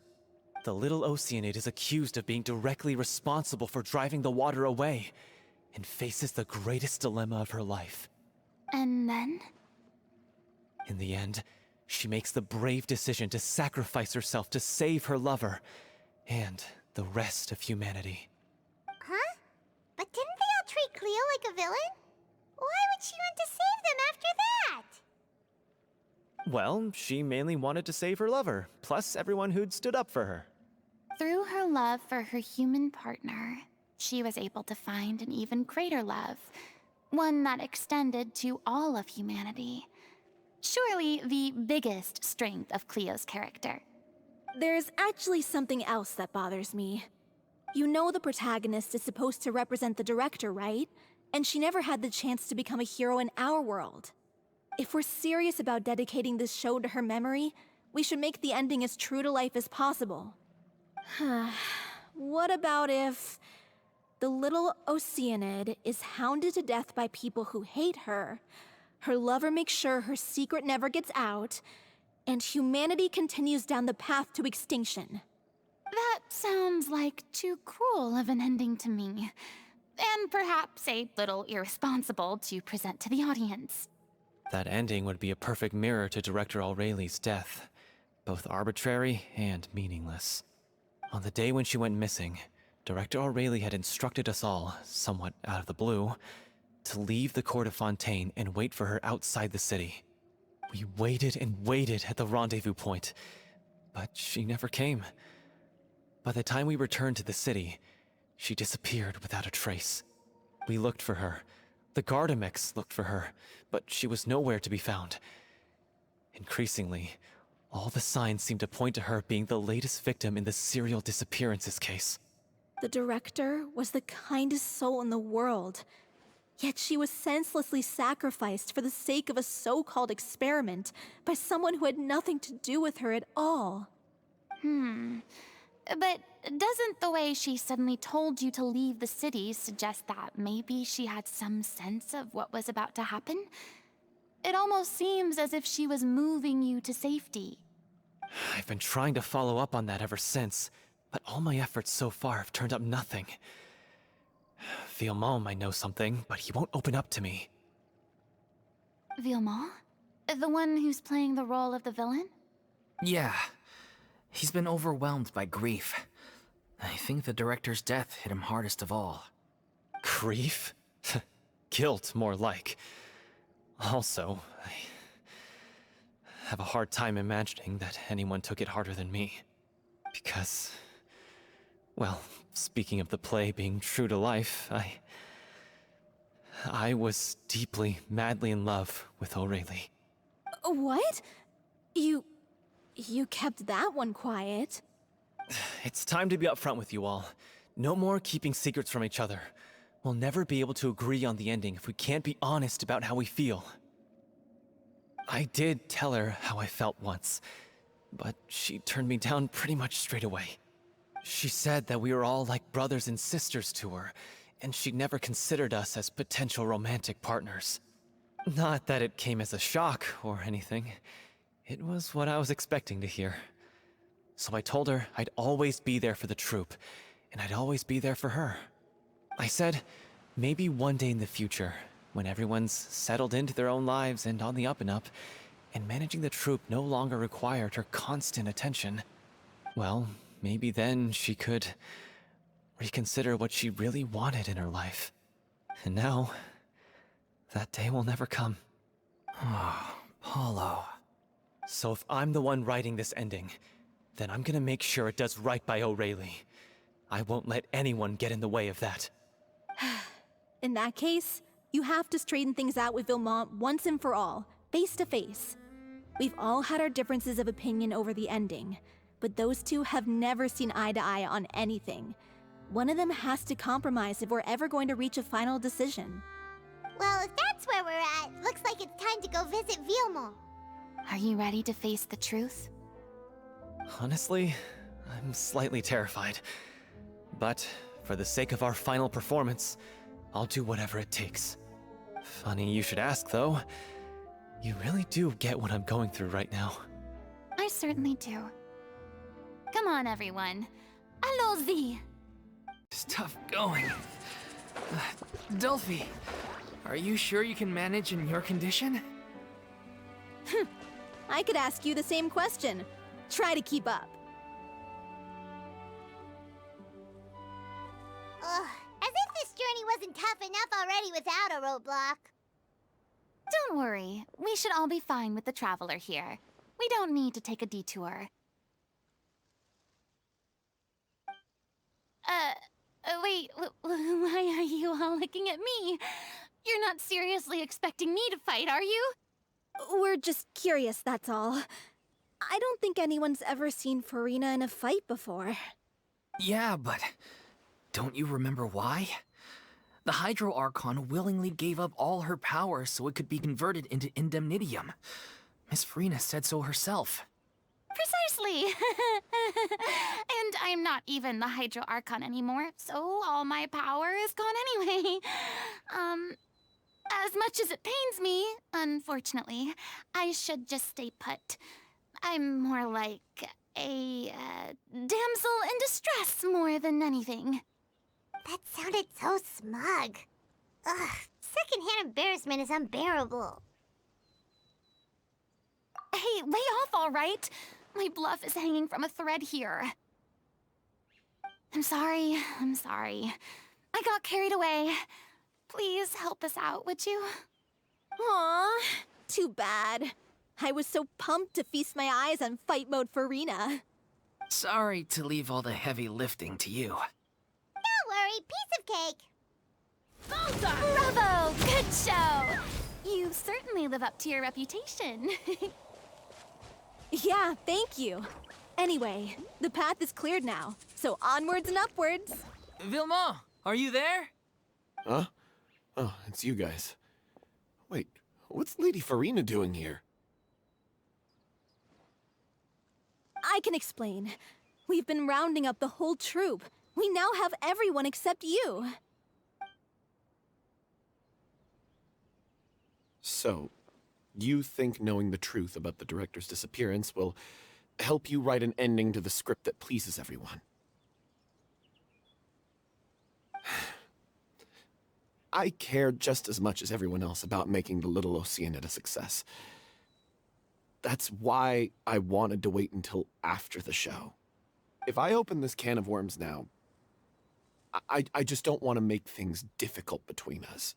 The little Oceanid is accused of being directly responsible for driving the water away, and faces the greatest dilemma of her life. And then? In the end, she makes the brave decision to sacrifice herself to save her lover, and the rest of humanity. Huh? But didn't they all treat Cleo like a villain? Why would she want to save them after that? Well, she mainly wanted to save her lover, plus everyone who'd stood up for her. Through her love for her human partner, she was able to find an even greater love, one that extended to all of humanity. Surely the biggest strength of Cleo's character. There's actually something else that bothers me. You know the protagonist is supposed to represent the director, right? And she never had the chance to become a hero in our world. If we're serious about dedicating this show to her memory, we should make the ending as true to life as possible. What about if the little Oceanid is hounded to death by people who hate her, her lover makes sure her secret never gets out, and humanity continues down the path to extinction? That sounds like too cruel of an ending to me, and perhaps a little irresponsible to present to the audience. That ending would be a perfect mirror to Director Aureli's death, both arbitrary and meaningless. On the day when she went missing, Director Aureli had instructed us all, somewhat out of the blue, to leave the court of Fontaine and wait for her outside the city. We waited and waited at the rendezvous point, but she never came. By the time we returned to the city, she disappeared without a trace. We looked for her. The Gardamex looked for her, but she was nowhere to be found. Increasingly, all the signs seemed to point to her being the latest victim in the serial disappearances case. The director was the kindest soul in the world, yet she was senselessly sacrificed for the sake of a so-called experiment by someone who had nothing to do with her at all. But doesn't the way she suddenly told you to leave the city suggest that maybe she had some sense of what was about to happen? It almost seems as if she was moving you to safety. I've been trying to follow up on that ever since, but all my efforts so far have turned up nothing. Villemont might know something, but he won't open up to me. Villemont? The one who's playing the role of the villain? Yeah. He's been overwhelmed by grief. I think the director's death hit him hardest of all. Grief? Guilt, more like. Also, I have a hard time imagining that anyone took it harder than me. Because, well, speaking of the play being true to life, I was deeply, madly in love with O'Reilly. What? You kept that one quiet. It's time to be upfront with you all. No more keeping secrets from each other. We'll never be able to agree on the ending if we can't be honest about how we feel. I did tell her how I felt once, but she turned me down pretty much straight away. She said that we were all like brothers and sisters to her, and she never considered us as potential romantic partners. Not that it came as a shock or anything. It was what I was expecting to hear. So I told her I'd always be there for the troupe, and I'd always be there for her. I said, maybe one day in the future, when everyone's settled into their own lives and on the up and up, and managing the troupe no longer required her constant attention, well, maybe then she could reconsider what she really wanted in her life. And now, that day will never come. Oh, Paulo. So if I'm the one writing this ending, then I'm gonna make sure it does right by O'Reilly. I won't let anyone get in the way of that. In that case, you have to straighten things out with Vilmont once and for all, face to face. We've all had our differences of opinion over the ending, but those two have never seen eye to eye on anything. One of them has to compromise if we're ever going to reach a final decision. Well, if that's where we're at, looks like it's time to go visit Vilmont. Are you ready to face the truth? Honestly, I'm slightly terrified. But for the sake of our final performance, I'll do whatever it takes. Funny you should ask, though. You really do get what I'm going through right now. I certainly do. Come on, everyone. Allons-y! It's tough going. Delphi, are you sure you can manage in your condition? I could ask you the same question. Try to keep up. Ugh, as if this journey wasn't tough enough already without a roadblock. Don't worry. We should all be fine with the traveler here. We don't need to take a detour. Wait, why are you all looking at me? You're not seriously expecting me to fight, are you? We're just curious, that's all. I don't think anyone's ever seen Furina in a fight before. Yeah, but don't you remember why? The Hydro Archon willingly gave up all her power so it could be converted into indemnitium. Miss Furina said so herself. Precisely! And I'm not even the Hydro Archon anymore, so all my power is gone anyway. As much as it pains me, unfortunately, I should just stay put. I'm more like a damsel in distress more than anything. That sounded so smug. Ugh, secondhand embarrassment is unbearable. Hey, lay off, all right? My bluff is hanging from a thread here. I'm sorry. I got carried away. Please help us out, would you? Aw, too bad. I was so pumped to feast my eyes on fight mode Furina. Sorry to leave all the heavy lifting to you. Don't worry, piece of cake. Bravo! Good show! You certainly live up to your reputation. Yeah, thank you. Anyway, the path is cleared now, so onwards and upwards. Vilmont, are you there? Huh? Oh, it's you guys. Wait, what's Lady Furina doing here? I can explain. We've been rounding up the whole troupe. We now have everyone except you. So, you think knowing the truth about the director's disappearance will help you write an ending to the script that pleases everyone? I care just as much as everyone else about making the Little Oceanid a success. That's why I wanted to wait until after the show. If I open this can of worms now, I just don't want to make things difficult between us.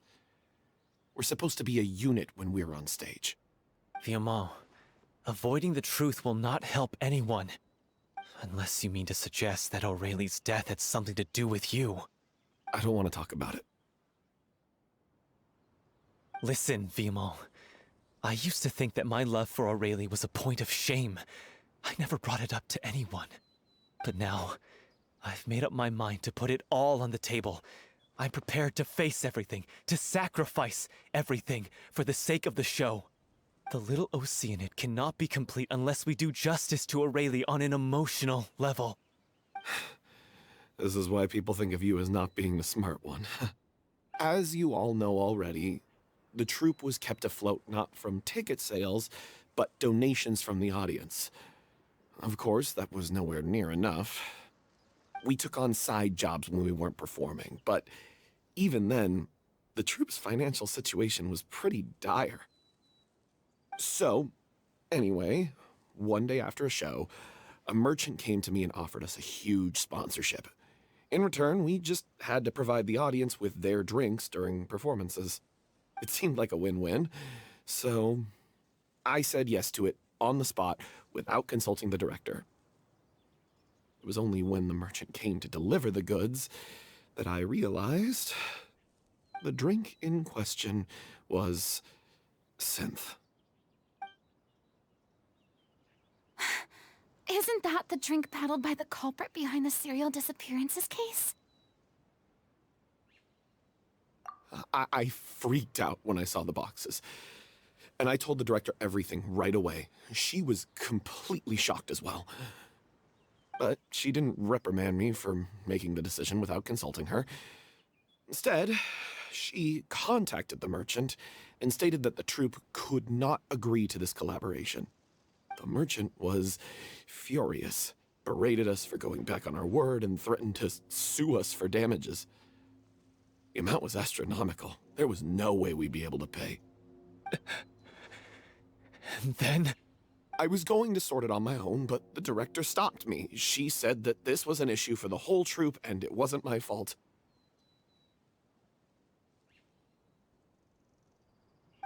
We're We're supposed to be a unit when we're on stage. Fiamma, avoiding the truth will not help anyone. Unless you mean to suggest that Aurelie's death had something to do with you. I don't want to talk about it. Listen, Fiamma. I used to think that my love for Aurelie was a point of shame. I never brought it up to anyone. But now, I've made up my mind to put it all on the table. I'm prepared to face everything, to sacrifice everything for the sake of the show. The little Oceanid cannot be complete unless we do justice to Aurelie on an emotional level. This is why people think of you as not being the smart one. As you all know already, the troupe was kept afloat not from ticket sales, but donations from the audience. Of course, that was nowhere near enough. We took on side jobs when we weren't performing, but even then, the troupe's financial situation was pretty dire. So, anyway, one day after a show, a merchant came to me and offered us a huge sponsorship. In return, we just had to provide the audience with their drinks during performances. It seemed like a win-win, so I said yes to it on the spot without consulting the director. It was only when the merchant came to deliver the goods that I realized the drink in question was synth. Isn't that the drink peddled by the culprit behind the serial disappearances case? I freaked out when I saw the boxes. And I told the director everything right away. She was completely shocked as well. But she didn't reprimand me for making the decision without consulting her. Instead, she contacted the merchant and stated that the troupe could not agree to this collaboration. The merchant was furious, berated us for going back on our word, and threatened to sue us for damages. The amount was astronomical. There was no way we'd be able to pay. And then? I was going to sort it on my own, but the director stopped me. She said that this was an issue for the whole troupe, and it wasn't my fault.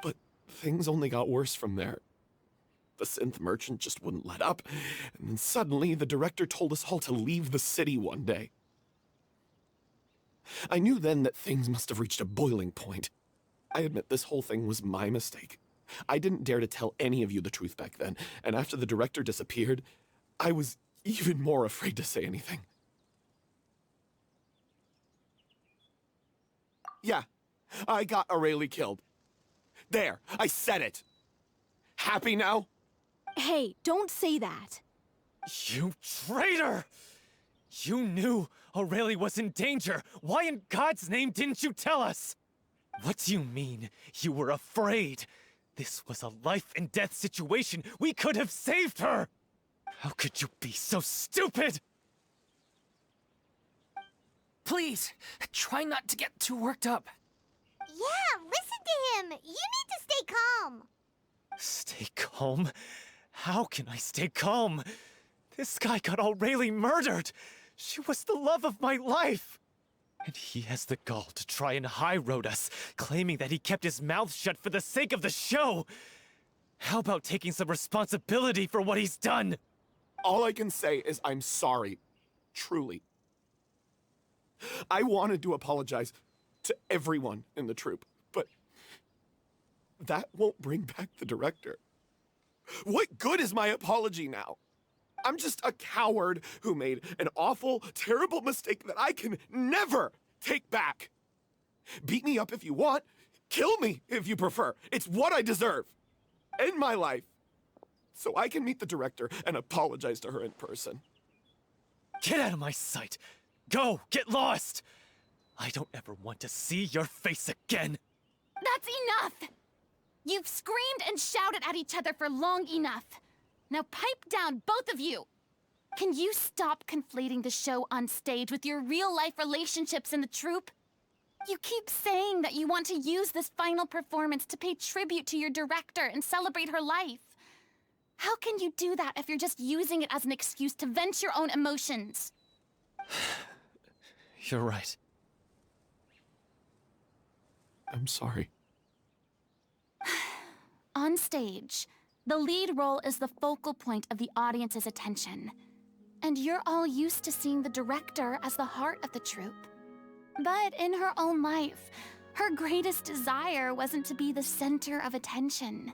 But things only got worse from there. The synth merchant just wouldn't let up, and then suddenly the director told us all to leave the city one day. I knew then that things must have reached a boiling point. I admit this whole thing was my mistake. I didn't dare to tell any of you the truth back then, and after the director disappeared, I was even more afraid to say anything. Yeah, I got Aurelie killed. There, I said it. Happy now? Hey, don't say that. You traitor! You knew Aurelie was in danger. Why in God's name didn't you tell us? What do you mean, you were afraid? This was a life-and-death situation. We could have saved her! How could you be so stupid? Please, try not to get too worked up. Yeah, listen to him. You need to stay calm. Stay calm? How can I stay calm? This guy got Aurelie murdered! She was the love of my life! And he has the gall to try and high-road us, claiming that he kept his mouth shut for the sake of the show! How about taking some responsibility for what he's done? All I can say is I'm sorry. Truly. I wanted to apologize to everyone in the troupe, but that won't bring back the director. What good is my apology now? I'm just a coward who made an awful, terrible mistake that I can never take back. Beat me up if you want. Kill me if you prefer. It's what I deserve. End my life. So I can meet the director and apologize to her in person. Get out of my sight! Go! Get lost! I don't ever want to see your face again! That's enough! You've screamed and shouted at each other for long enough. Now pipe down, both of you! Can you stop conflating the show on stage with your real-life relationships in the troupe? You keep saying that you want to use this final performance to pay tribute to your director and celebrate her life. How can you do that if you're just using it as an excuse to vent your own emotions? You're right. I'm sorry. On stage, the lead role is the focal point of the audience's attention. And you're all used to seeing the director as the heart of the troupe. But in her own life, her greatest desire wasn't to be the center of attention.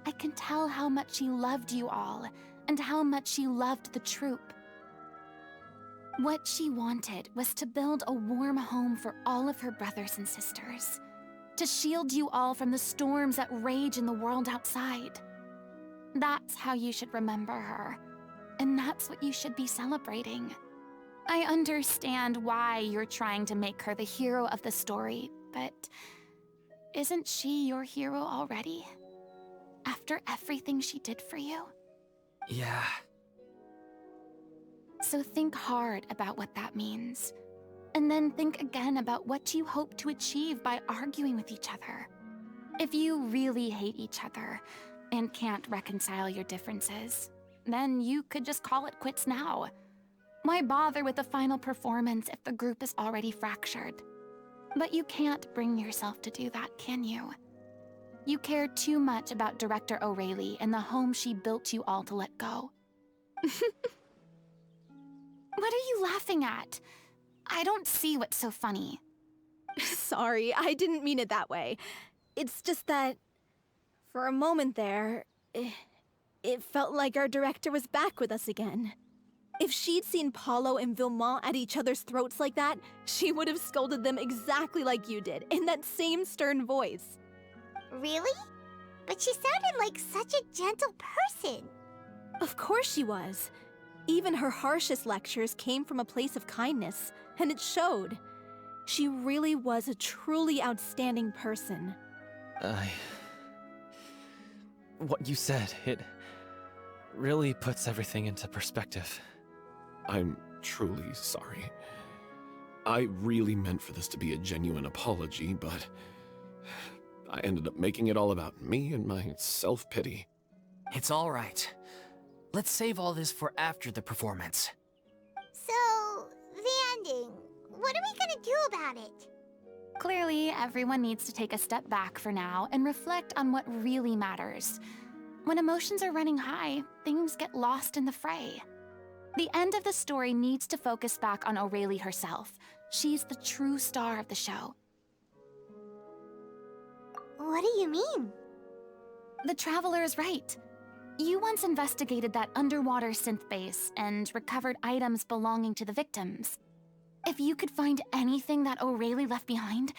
I can tell how much she loved you all, and how much she loved the troupe. What she wanted was to build a warm home for all of her brothers and sisters, to shield you all from the storms that rage in the world outside. That's how you should remember her, and that's what you should be celebrating. I understand why you're trying to make her the hero of the story, but isn't she your hero already? After everything she did for you? Yeah. So think hard about what that means. And then think again about what you hope to achieve by arguing with each other. If you really hate each other and can't reconcile your differences, then you could just call it quits now. Why bother with the final performance if the group is already fractured? But you can't bring yourself to do that, can you? You care too much about Director O'Reilly and the home she built you all to let go. What are you laughing at? I don't see what's so funny. Sorry, I didn't mean it that way. It's just that, for a moment there, it felt like our director was back with us again. If she'd seen Paulo and Vilmont at each other's throats like that, she would have scolded them exactly like you did, in that same stern voice. Really? But she sounded like such a gentle person. Of course she was. Even her harshest lectures came from a place of kindness, and it showed. She really was a truly outstanding person. What you said, it really puts everything into perspective. I'm truly sorry. I really meant for this to be a genuine apology, but I ended up making it all about me and my self-pity. It's all right. Let's save all this for after the performance. So, the ending. What are we gonna do about it? Clearly, everyone needs to take a step back for now and reflect on what really matters. When emotions are running high, things get lost in the fray. The end of the story needs to focus back on O'Reilly herself. She's the true star of the show. What do you mean? The Traveler is right. You once investigated that underwater synth base and recovered items belonging to the victims. If you could find anything that O'Reilly left behind,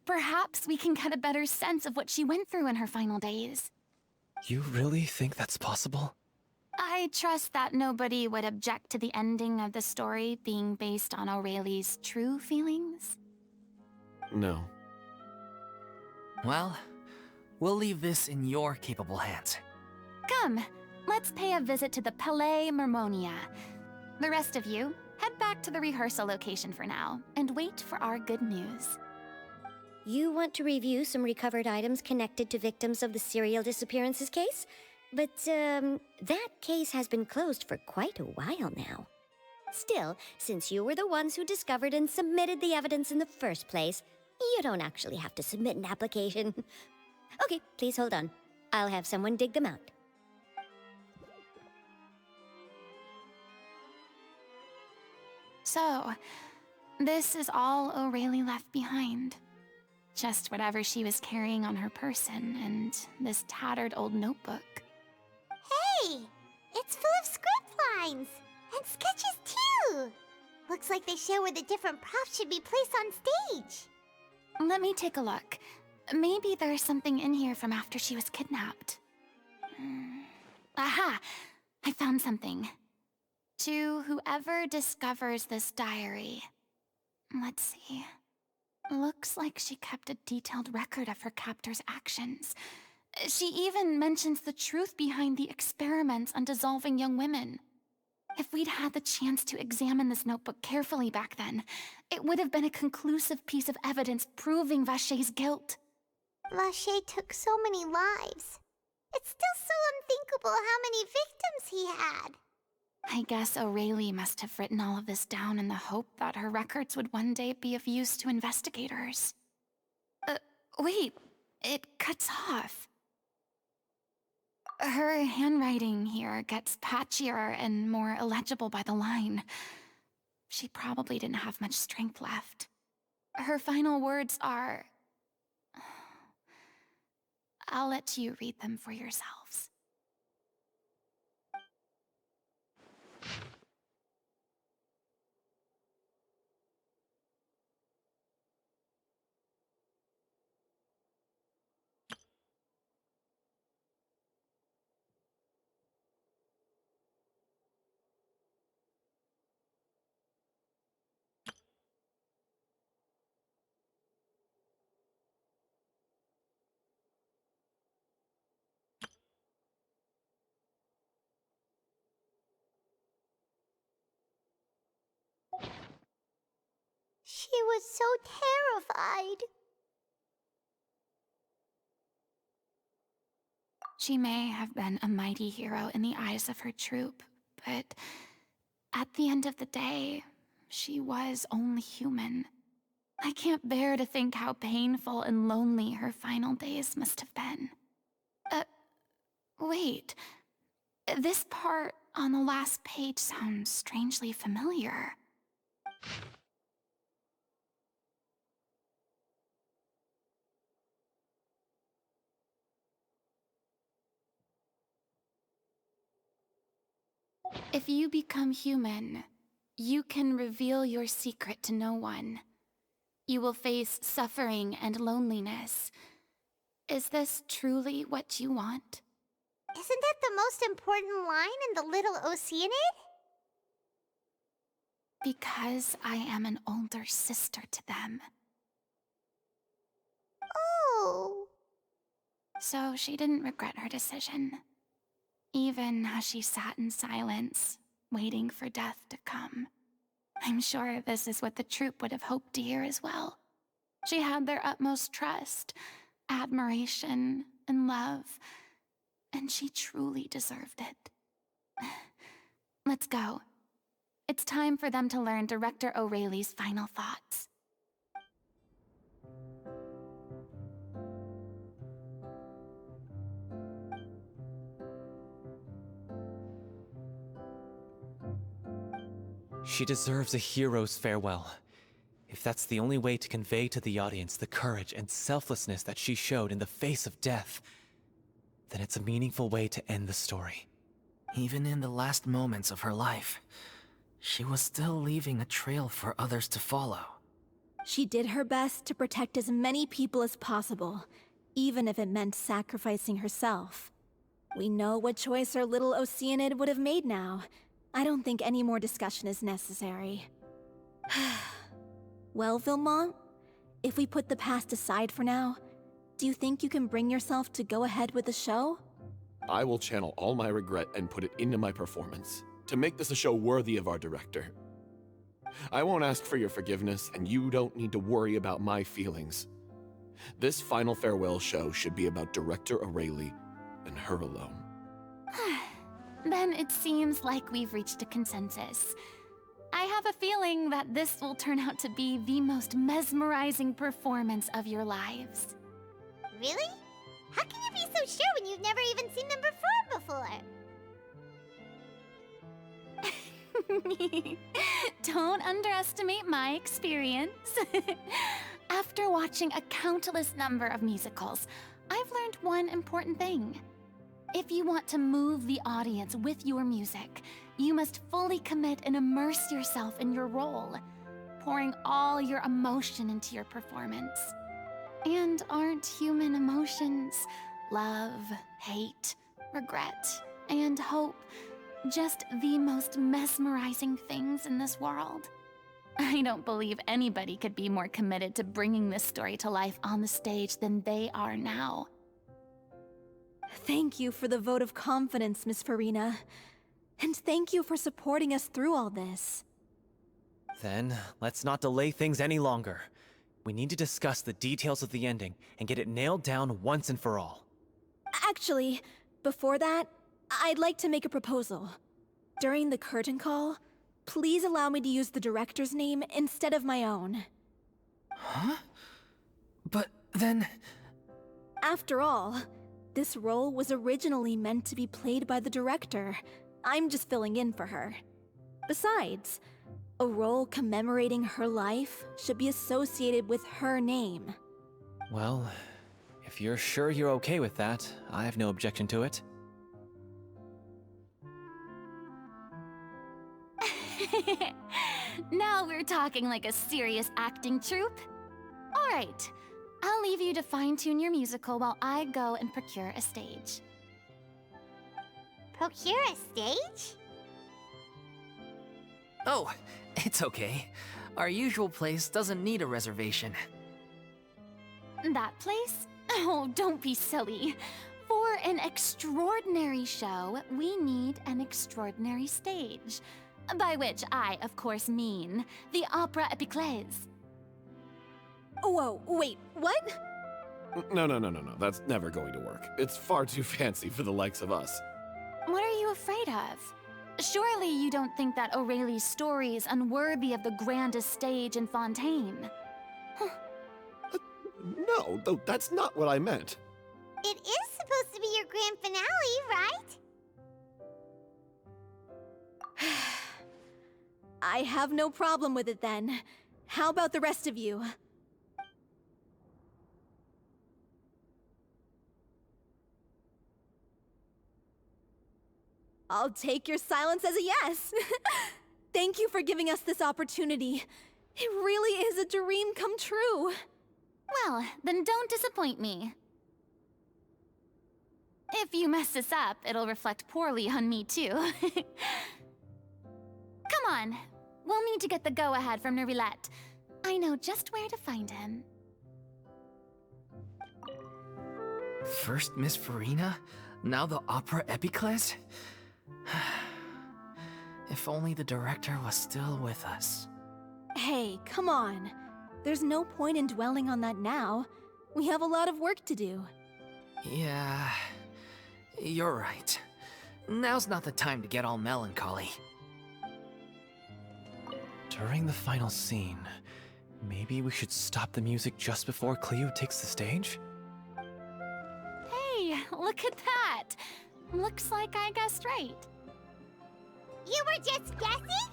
perhaps we can get a better sense of what she went through in her final days. You really think that's possible? I trust that nobody would object to the ending of the story being based on O'Reilly's true feelings. No. Well, we'll leave this in your capable hands. Come, let's pay a visit to the Palais Mermonia. The rest of you, head back to the rehearsal location for now, and wait for our good news. You want to review some recovered items connected to victims of the serial disappearances case? But, that case has been closed for quite a while now. Still, since you were the ones who discovered and submitted the evidence in the first place, you don't actually have to submit an application. Okay, please hold on. I'll have someone dig them out. So, this is all O'Reilly left behind. Just whatever she was carrying on her person and this tattered old notebook. Hey! It's full of script lines! And sketches too! Looks like they show where the different props should be placed on stage. Let me take a look. Maybe there's something in here from after she was kidnapped. Aha! I found something. To whoever discovers this diary. Let's see. Looks like she kept a detailed record of her captor's actions. She even mentions the truth behind the experiments on dissolving young women. If we'd had the chance to examine this notebook carefully back then, it would have been a conclusive piece of evidence proving Vacher's guilt. Vacher took so many lives. It's still so unthinkable how many victims he had. I guess O'Reilly must have written all of this down in the hope that her records would one day be of use to investigators. Wait, it cuts off. Her handwriting here gets patchier and more illegible by the line. She probably didn't have much strength left. Her final words are... I'll let you read them for yourselves. She was so terrified. She may have been a mighty hero in the eyes of her troop, but at the end of the day, she was only human. I can't bear to think how painful and lonely her final days must have been. Wait. This part on the last page sounds strangely familiar. If you become human, you can reveal your secret to no one. You will face suffering and loneliness. Is this truly what you want? Isn't that the most important line in the Little Oceanid? Because I am an older sister to them. Oh. So she didn't regret her decision. Even as she sat in silence, waiting for death to come. I'm sure this is what the troupe would have hoped to hear as well. She had their utmost trust, admiration, and love, and she truly deserved it. Let's go. It's time for them to learn Director O'Reilly's final thoughts. She deserves a hero's farewell. If that's the only way to convey to the audience the courage and selflessness that she showed in the face of death, then it's a meaningful way to end the story. Even in the last moments of her life, she was still leaving a trail for others to follow. She did her best to protect as many people as possible, even if it meant sacrificing herself. We know what choice our little Oceanid would have made now. I don't think any more discussion is necessary. Well, Vilmont, if we put the past aside for now, do you think you can bring yourself to go ahead with the show? I will channel all my regret and put it into my performance, to make this a show worthy of our director. I won't ask for your forgiveness, and you don't need to worry about my feelings. This final farewell show should be about Director O'Reilly and her alone. Then it seems like we've reached a consensus. I have a feeling that this will turn out to be the most mesmerizing performance of your lives. Really? How can you be so sure when you've never even seen them perform before? Don't underestimate my experience. After watching a countless number of musicals, I've learned one important thing. If you want to move the audience with your music, you must fully commit and immerse yourself in your role, pouring all your emotion into your performance. And aren't human emotions, love, hate, regret, and hope, just the most mesmerizing things in this world? I don't believe anybody could be more committed to bringing this story to life on the stage than they are now. Thank you for the vote of confidence, Miss Furina. And thank you for supporting us through all this. Then, let's not delay things any longer. We need to discuss the details of the ending and get it nailed down once and for all. Actually, before that, I'd like to make a proposal. During the curtain call, please allow me to use the director's name instead of my own. Huh? But then... After all, This role was originally meant to be played by the director. I'm just filling in for her. Besides, a role commemorating her life should be associated with her name. Well, if you're sure you're okay with that, I have no objection to it. Now we're talking like a serious acting troupe. All right, I'll leave you to fine-tune your musical while I go and procure a stage. Procure a stage? Oh, it's okay. Our usual place doesn't need a reservation. That place? Oh, don't be silly. For an extraordinary show, we need an extraordinary stage. By which I, of course, mean the Opera Epiclese. Whoa, wait, what? No. That's never going to work. It's far too fancy for the likes of us. What are you afraid of? Surely you don't think that Aurelie's story is unworthy of the grandest stage in Fontaine. No, that's not what I meant. It is supposed to be your grand finale, right? I have no problem with it then. How about the rest of you? I'll take your silence as a yes. Thank you for giving us this opportunity. It really is a dream come true. Well, then don't disappoint me. If you mess this up, it'll reflect poorly on me too. Come on. We'll need to get the go-ahead from Nervilette. I know just where to find him. First Miss Furina, now the Opera Epiclese? If only the director was still with us. Hey, come on. There's no point in dwelling on that now. We have a lot of work to do. Yeah, you're right. Now's not the time to get all melancholy. During the final scene, maybe we should stop the music just before Cleo takes the stage? Hey, look at that! Looks like I guessed right. You were just guessing?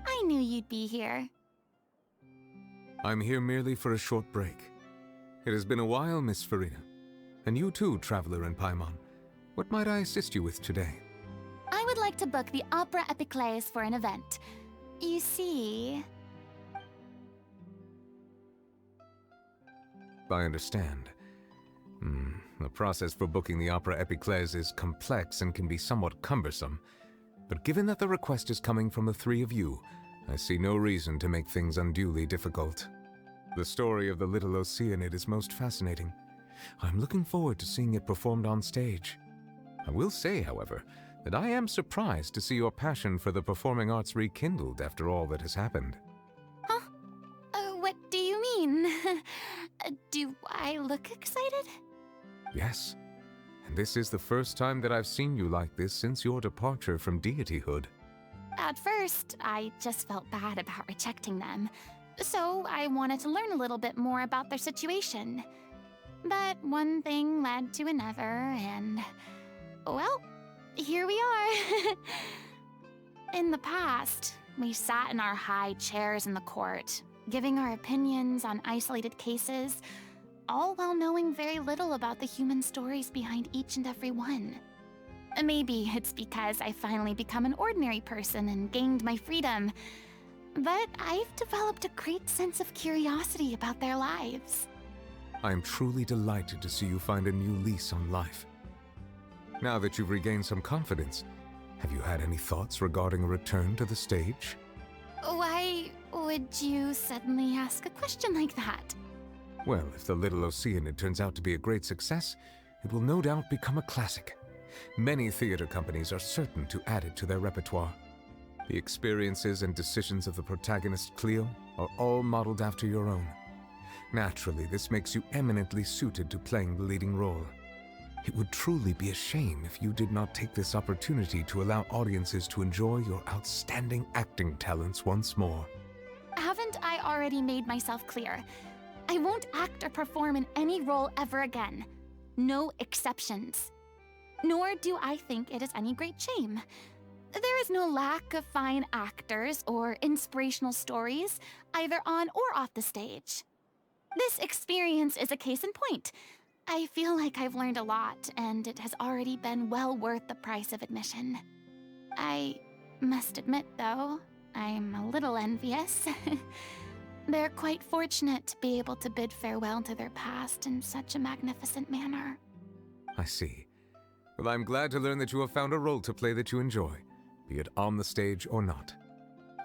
I knew you'd be here. I'm here merely for a short break. It has been a while, Miss Furina. And you too, traveler in Pаймон. What might I assist you with today? I would like to book the Opera Epiclese for an event. You see... I understand. The process for booking the Opera Epiclese is complex and can be somewhat cumbersome. But given that the request is coming from the three of you, I see no reason to make things unduly difficult. The story of the little Oceanid is most fascinating. I'm looking forward to seeing it performed on stage. I will say, however, that I am surprised to see your passion for the performing arts rekindled after all that has happened. Huh? What do you mean? Do I look excited? Yes. And this is the first time that I've seen you like this since your departure from deityhood. At first, I just felt bad about rejecting them. So I wanted to learn a little bit more about their situation. But one thing led to another, and... well, here we are. In the past, we sat in our high chairs in the court, giving our opinions on isolated cases, all while knowing very little about the human stories behind each and every one. Maybe it's because I finally become an ordinary person and gained my freedom, but I've developed a great sense of curiosity about their lives. I am truly delighted to see you find a new lease on life. Now that you've regained some confidence, have you had any thoughts regarding a return to the stage? Why would you suddenly ask a question like that? Well, if the Little Oceanid turns out to be a great success, it will no doubt become a classic. Many theater companies are certain to add it to their repertoire. The experiences and decisions of the protagonist, Cleo, are all modeled after your own. Naturally, this makes you eminently suited to playing the leading role. It would truly be a shame if you did not take this opportunity to allow audiences to enjoy your outstanding acting talents once more. Haven't I already made myself clear? I won't act or perform in any role ever again. No exceptions. Nor do I think it is any great shame. There is no lack of fine actors or inspirational stories, either on or off the stage. This experience is a case in point. I feel like I've learned a lot, and it has already been well worth the price of admission. I must admit, though, I'm a little envious. They're quite fortunate to be able to bid farewell to their past in such a magnificent manner. I see. Well, I'm glad to learn that you have found a role to play that you enjoy, be it on the stage or not.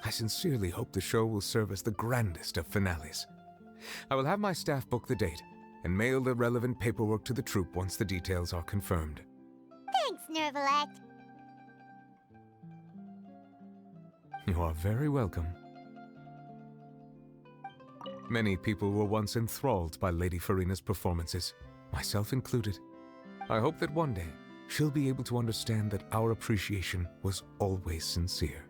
I sincerely hope the show will serve as the grandest of finales. I will have my staff book the date and mail the relevant paperwork to the troupe once the details are confirmed. Thanks, Nervalette. You are very welcome. Many people were once enthralled by Lady Furina's performances, myself included. I hope that one day she'll be able to understand that our appreciation was always sincere.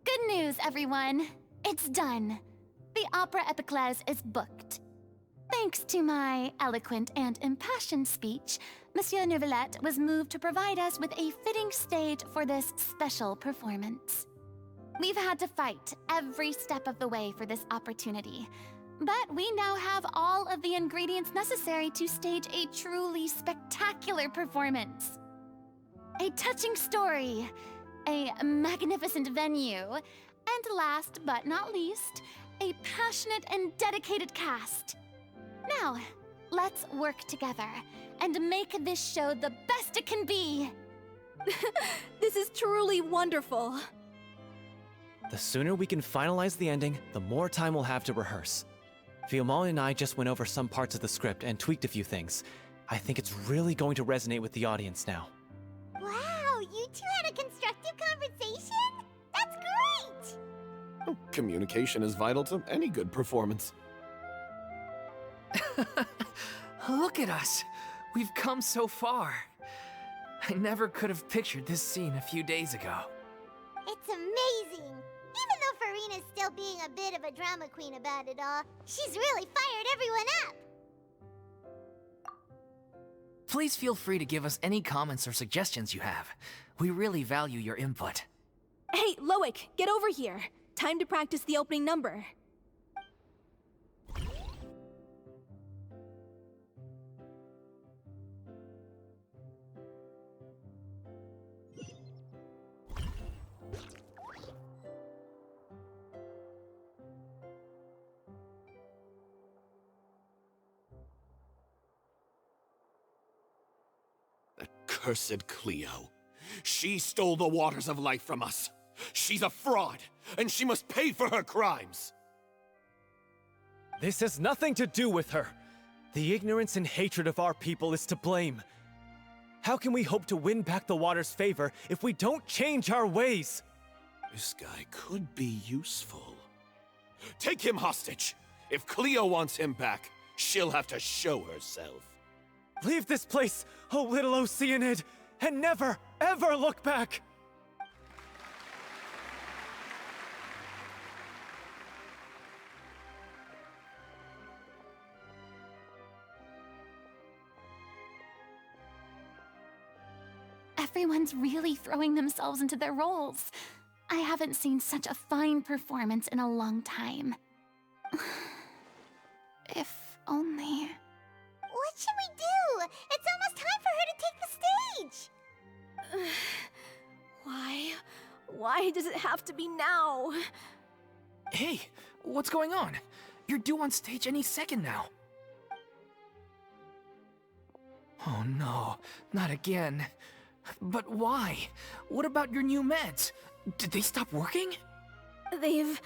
Good news, everyone. It's done. The opera epiclese is booked. Thanks to my eloquent and impassioned speech, Monsieur Nervalette was moved to provide us with a fitting stage for this special performance. We've had to fight every step of the way for this opportunity, but we now have all of the ingredients necessary to stage a truly spectacular performance. A touching story, a magnificent venue, and last but not least, a passionate and dedicated cast. Now, let's work together and make this show the best it can be. This is truly wonderful. The sooner we can finalize the ending, the more time we'll have to rehearse. Fiumali and I just went over some parts of the script and tweaked a few things. I think it's really going to resonate with the audience now. Wow, you two had a constructive conversation? That's great! Communication is vital to any good performance. Look at us. We've come so far. I never could have pictured this scene a few days ago. It's amazing! Even though Furina's still being a bit of a drama queen about it all, she's really fired everyone up! Please feel free to give us any comments or suggestions you have. We really value your input. Hey, Loic, get over here. Time to practice the opening number. Cursed Cleo. She stole the waters of life from us. She's a fraud, and she must pay for her crimes. This has nothing to do with her. The ignorance and hatred of our people is to blame. How can we hope to win back the water's favor if we don't change our ways? This guy could be useful. Take him hostage. If Cleo wants him back, she'll have to show herself. Leave this place, oh little Oceanid, and never, ever look back! Everyone's really throwing themselves into their roles. I haven't seen such a fine performance in a long time. If only... What should we do? It's almost time for her to take the stage! Why? Why does it have to be now? Hey, what's going on? You're due on stage any second now. Oh no, not again. But why? What about your new meds? Did they stop working? They've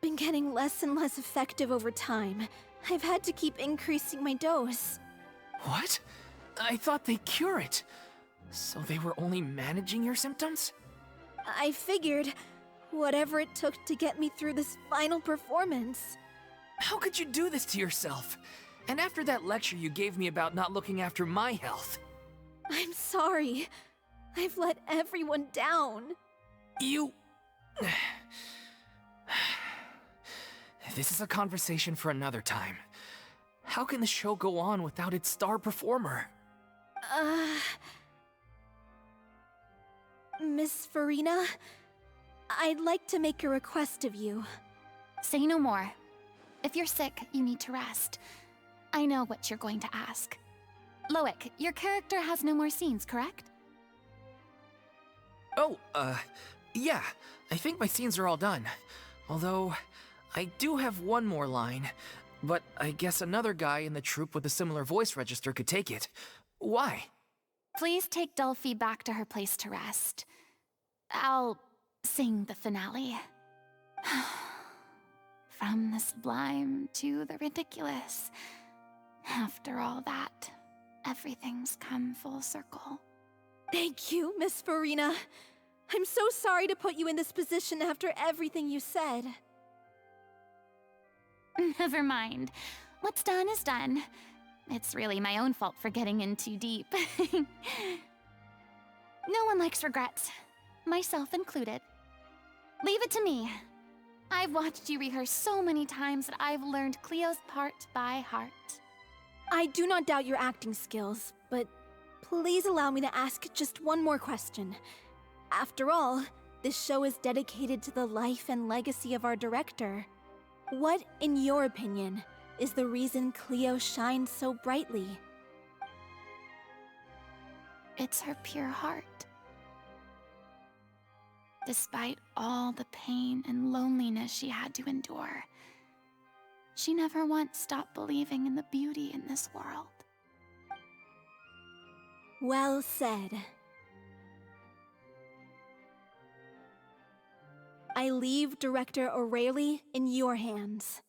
been getting less and less effective over time. I've had to keep increasing my dose. What? I thought they cure it. So they were only managing your symptoms? I figured whatever it took to get me through this final performance. How could you do this to yourself? And after that lecture you gave me about not looking after my health. I'm sorry. I've let everyone down. You... this is a conversation for another time. How can the show go on without its star performer? Miss Furina, I'd like to make a request of you. Say no more. If you're sick, you need to rest. I know what you're going to ask. Loic, your character has no more scenes, correct? Oh, yeah. I think my scenes are all done. Although, I do have one more line. But I guess another guy in the troupe with a similar voice register could take it. Why? Please take Delphi back to her place to rest. I'll sing the finale. From the sublime to the ridiculous. After all that, everything's come full circle. Thank you, Miss Furina. I'm so sorry to put you in this position after everything you said. Never mind. What's done is done. It's really my own fault for getting in too deep. No one likes regrets, myself included. Leave it to me. I've watched you rehearse so many times that I've learned Cleo's part by heart. I do not doubt your acting skills, but please allow me to ask just one more question. After all, this show is dedicated to the life and legacy of our director. What, in your opinion, is the reason Cleo shines so brightly? It's her pure heart. Despite all the pain and loneliness she had to endure, she never once stopped believing in the beauty in this world. Well said. I leave Director O'Reilly in your hands.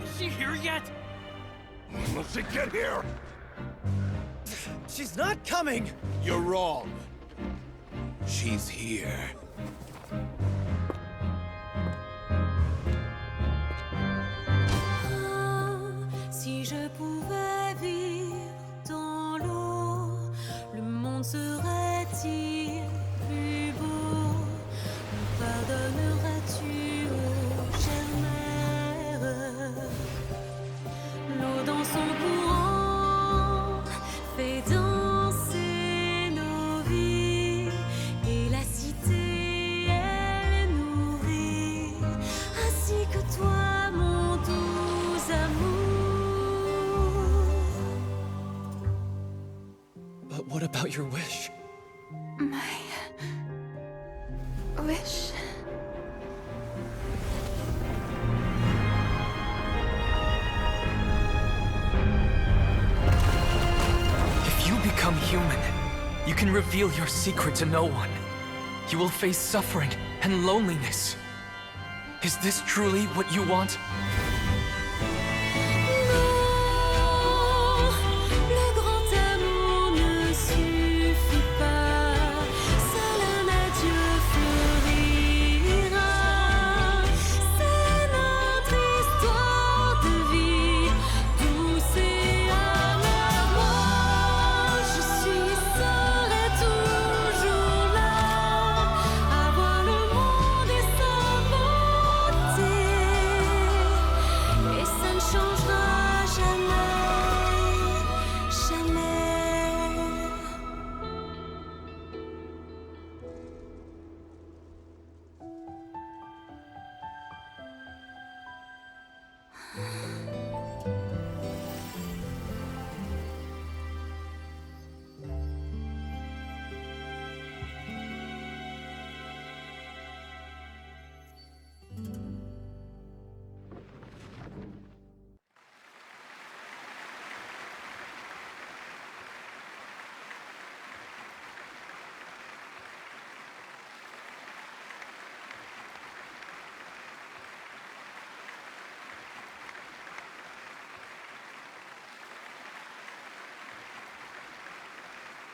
Is she here yet? Will she get here? She's not coming! You're wrong. She's here. Si je pouvais vivre dans l'eau, le monde serait-il plus beau? Me pardonneras-tu, ô chère mère? L'eau dans son courant fait danser nos vies, et la cité elle nourrit, ainsi que toi, mon doux amour. But what about your wish? My wish. If you become human, you can reveal your secret to no one. You will face suffering and loneliness. Is this truly what you want? Le grand amour ne suffit pas, seul un adieu fleurira. C'est notre histoire de vie, douce et amère. Moi, je serai toujours là, à voir le monde et sa beauté.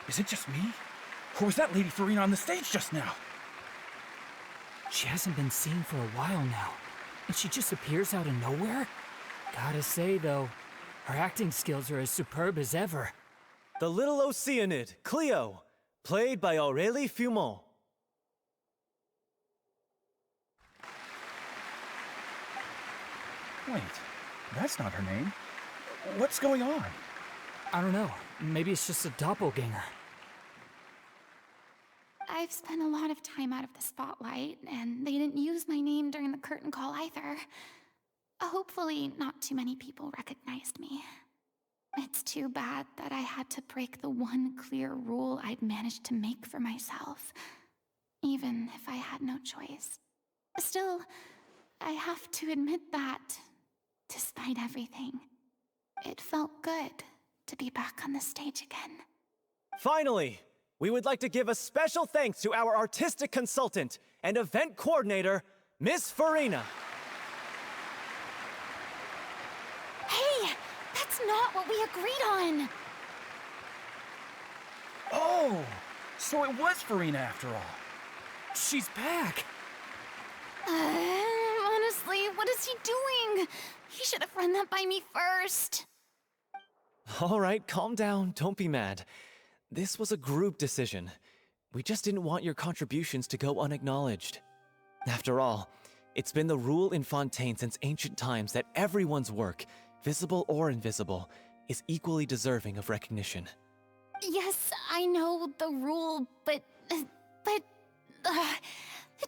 Is it just me? Or was that Lady Furina on the stage just now? She hasn't been seen for a while now, and she just appears out of nowhere? Gotta say, though, her acting skills are as superb as ever. The little Oceanid, Cleo, played by Aurélie Fumont. Wait, that's not her name. What's going on? I don't know. Maybe it's just a doppelganger. I've spent a lot of time out of the spotlight, and they didn't use my name during the curtain call either. Hopefully, not too many people recognized me. It's too bad that I had to break the one clear rule I'd managed to make for myself, even if I had no choice. Still, I have to admit that, despite everything, it felt good to be back on the stage again. Finally, we would like to give a special thanks to our artistic consultant and event coordinator, Miss Furina. Hey, that's not what we agreed on! Oh, so it was Furina after all. She's back! Honestly, what is he doing? He should have run that by me first. All right, calm down, don't be mad. This was a group decision. We just didn't want your contributions to go unacknowledged. After all, it's been the rule in Fontaine since ancient times that everyone's work, visible or invisible, is equally deserving of recognition. Yes, I know the rule, but it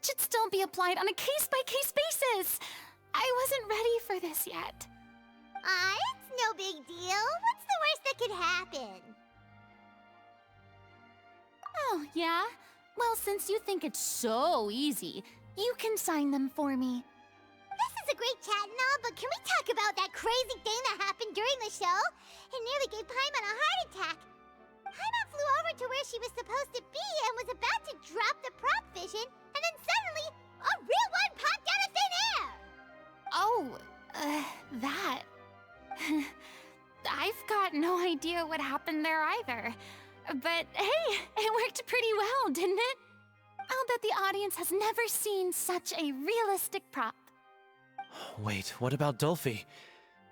should still be applied on a case-by-case basis. I wasn't ready for this yet. It's no big deal. What's the worst that could happen? Oh, yeah? Well, since you think it's so easy, you can sign them for me. This is a great chat and all, but can we talk about that crazy thing that happened during the show? It nearly gave Pаймon a heart attack. Pаймon flew over to where she was supposed to be and was about to drop the prop vision, and then suddenly, a real one popped out of thin air! Oh, that... I've got no idea what happened there either. But hey, it worked pretty well, didn't it? I'll bet the audience has never seen such a realistic prop. Wait, what about Dolphy?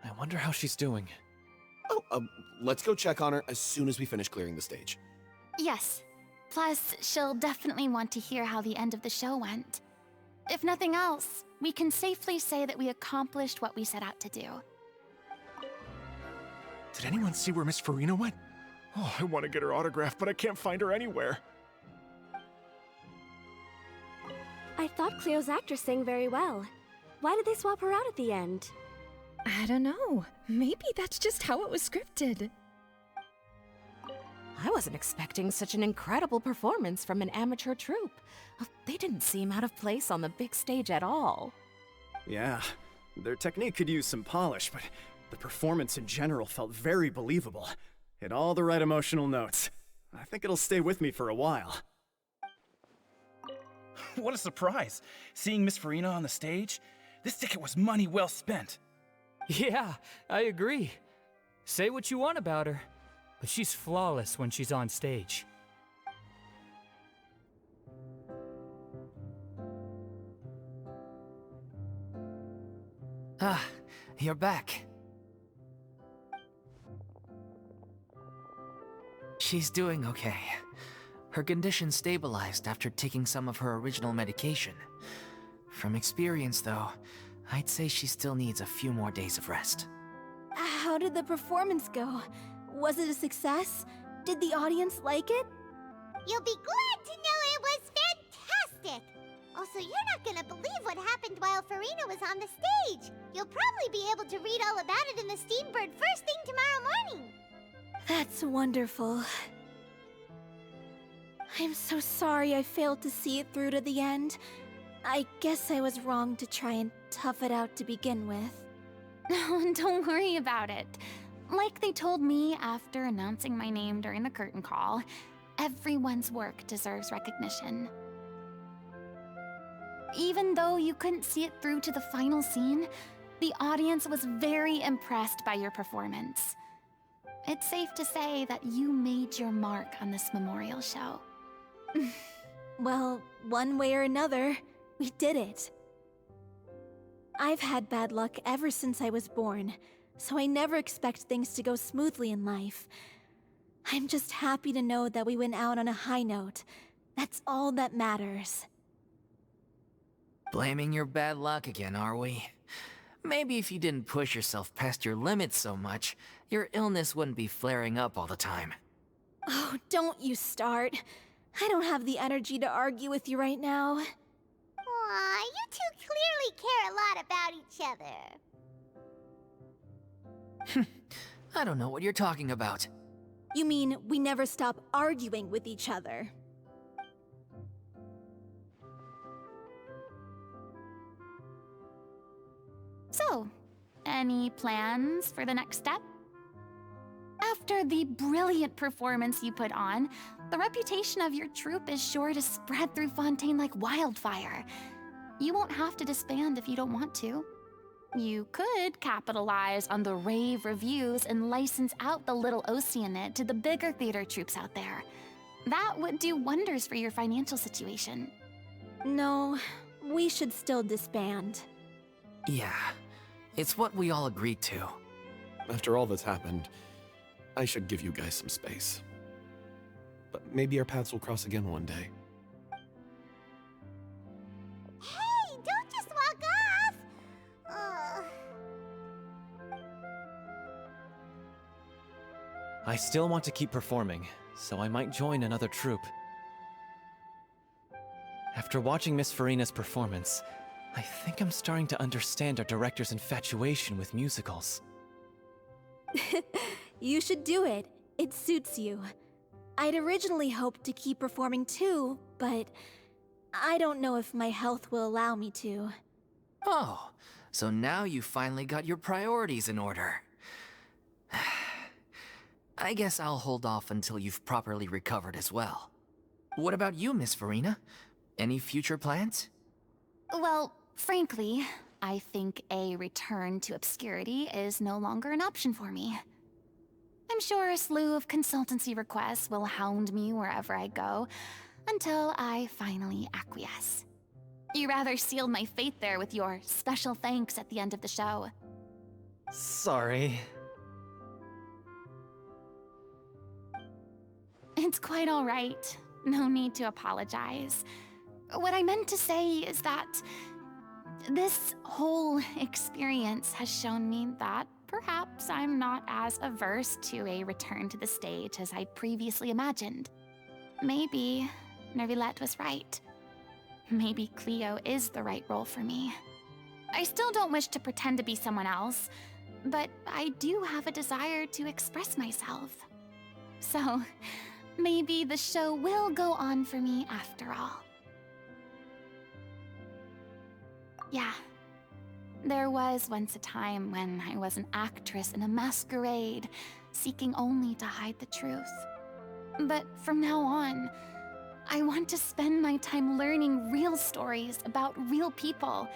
I wonder how she's doing. Oh, let's go check on her as soon as we finish clearing the stage. Yes. Plus, she'll definitely want to hear how the end of the show went. If nothing else, we can safely say that we accomplished what we set out to do. Did anyone see where Miss Furina went? Oh, I want to get her autograph, but I can't find her anywhere. I thought Cleo's actress sang very well. Why did they swap her out at the end? I don't know. Maybe that's just how it was scripted. I wasn't expecting such an incredible performance from an amateur troupe. They didn't seem out of place on the big stage at all. Yeah, their technique could use some polish, but the performance in general felt very believable. Hit all the right emotional notes. I think it'll stay with me for a while. What a surprise! Seeing Miss Furina on the stage? This ticket was money well spent. Yeah, I agree. Say what you want about her, but she's flawless when she's on stage. Ah, you're back. She's doing okay. Her condition stabilized after taking some of her original medication. From experience, though, I'd say she still needs a few more days of rest. How did the performance go? Was it a success? Did the audience like it? You'll be glad to know it was fantastic! Also, you're not gonna believe what happened while Furina was on the stage. You'll probably be able to read all about it in the Steambird first thing tomorrow morning. That's wonderful. I'm so sorry I failed to see it through to the end. I guess I was wrong to try and tough it out to begin with. No, don't worry about it. Like they told me after announcing my name during the curtain call, everyone's work deserves recognition. Even though you couldn't see it through to the final scene, the audience was very impressed by your performance. it's safe to say that you made your mark on this memorial show. Well, one way or another, we did it. I've had bad luck ever since I was born, so I never expect things to go smoothly in life. I'm just happy to know that we went out on a high note. That's all that matters. Blaming your bad luck again, are we? Maybe if you didn't push yourself past your limits so much, your illness wouldn't be flaring up all the time. Oh, don't you start. I don't have the energy to argue with you right now. Aw, you two clearly care a lot about each other. I don't know what you're talking about. You mean we never stop arguing with each other? So, any plans for the next step? After the brilliant performance you put on, the reputation of your troupe is sure to spread through Fontaine like wildfire. You won't have to disband if you don't want to. You could capitalize on the rave reviews and license out the little Oceanid to the bigger theater troupes out there. That would do wonders for your financial situation. No, we should still disband. Yeah, it's what we all agreed to. After all that's happened, I should give you guys some space. But maybe our paths will cross again one day. Hey, don't just walk off! I still want to keep performing, so I might join another troupe. After watching Miss Furina's performance, I think I'm starting to understand our director's infatuation with musicals. You should do it. It suits you. I'd originally hoped to keep performing too, but I don't know if my health will allow me to. Oh, so now you finally got your priorities in order. I guess I'll hold off until you've properly recovered as well. What about you, Miss Furina? Any future plans? Well, frankly, I think a return to obscurity is no longer an option for me. I'm sure a slew of consultancy requests will hound me wherever I go, until I finally acquiesce. You rather sealed my fate there with your special thanks at the end of the show. Sorry. It's quite all right. No need to apologize. What I meant to say is that this whole experience has shown me that perhaps I'm not as averse to a return to the stage as I previously imagined. Maybe Nervillette was right. Maybe Cleo is the right role for me. I still don't wish to pretend to be someone else, but I do have a desire to express myself. So, maybe the show will go on for me after all. Yeah. There was once a time when I was an actress in a masquerade, seeking only to hide the truth. But from now on, I want to spend my time learning real stories about real people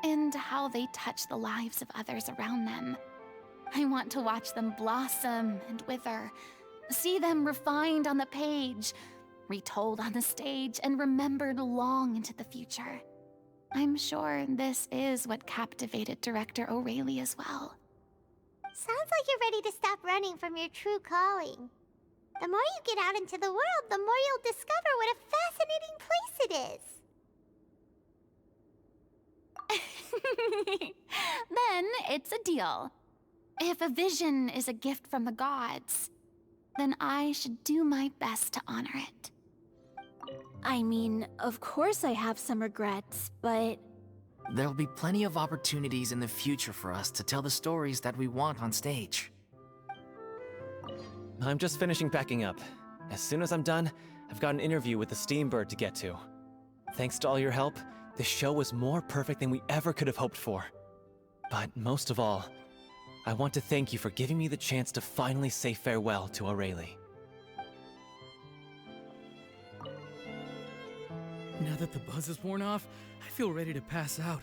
and how they touch the lives of others around them. I want to watch them blossom and wither, see them refined on the page, retold on the stage, and remembered long into the future. I'm sure this is what captivated director O'Reilly as well. Sounds like you're ready to stop running from your true calling. The more you get out into the world, the more you'll discover what a fascinating place it is. Then it's a deal. If a vision is a gift from the gods, then I should do my best to honor it. I mean, of course I have some regrets, but... There'll be plenty of opportunities in the future for us to tell the stories that we want on stage. I'm just finishing packing up. As soon as I'm done, I've got an interview with the Steambird to get to. Thanks to all your help, this show was more perfect than we ever could have hoped for. But most of all, I want to thank you for giving me the chance to finally say farewell to O'Reilly. Now that the buzz is worn off, I feel ready to pass out.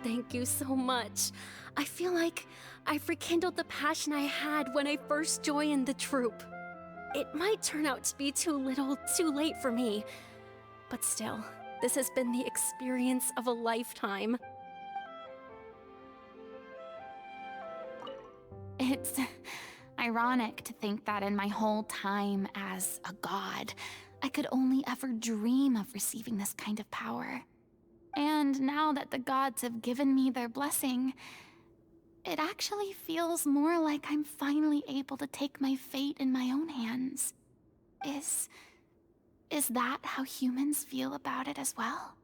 Thank you so much. I feel like I've rekindled the passion I had when I first joined the troupe. It might turn out to be too little, too late for me. But still, this has been the experience of a lifetime. It's ironic to think that in my whole time as a god, I could only ever dream of receiving this kind of power. And now that the gods have given me their blessing, it actually feels more like I'm finally able to take my fate in my own hands. Is that how humans feel about it as well?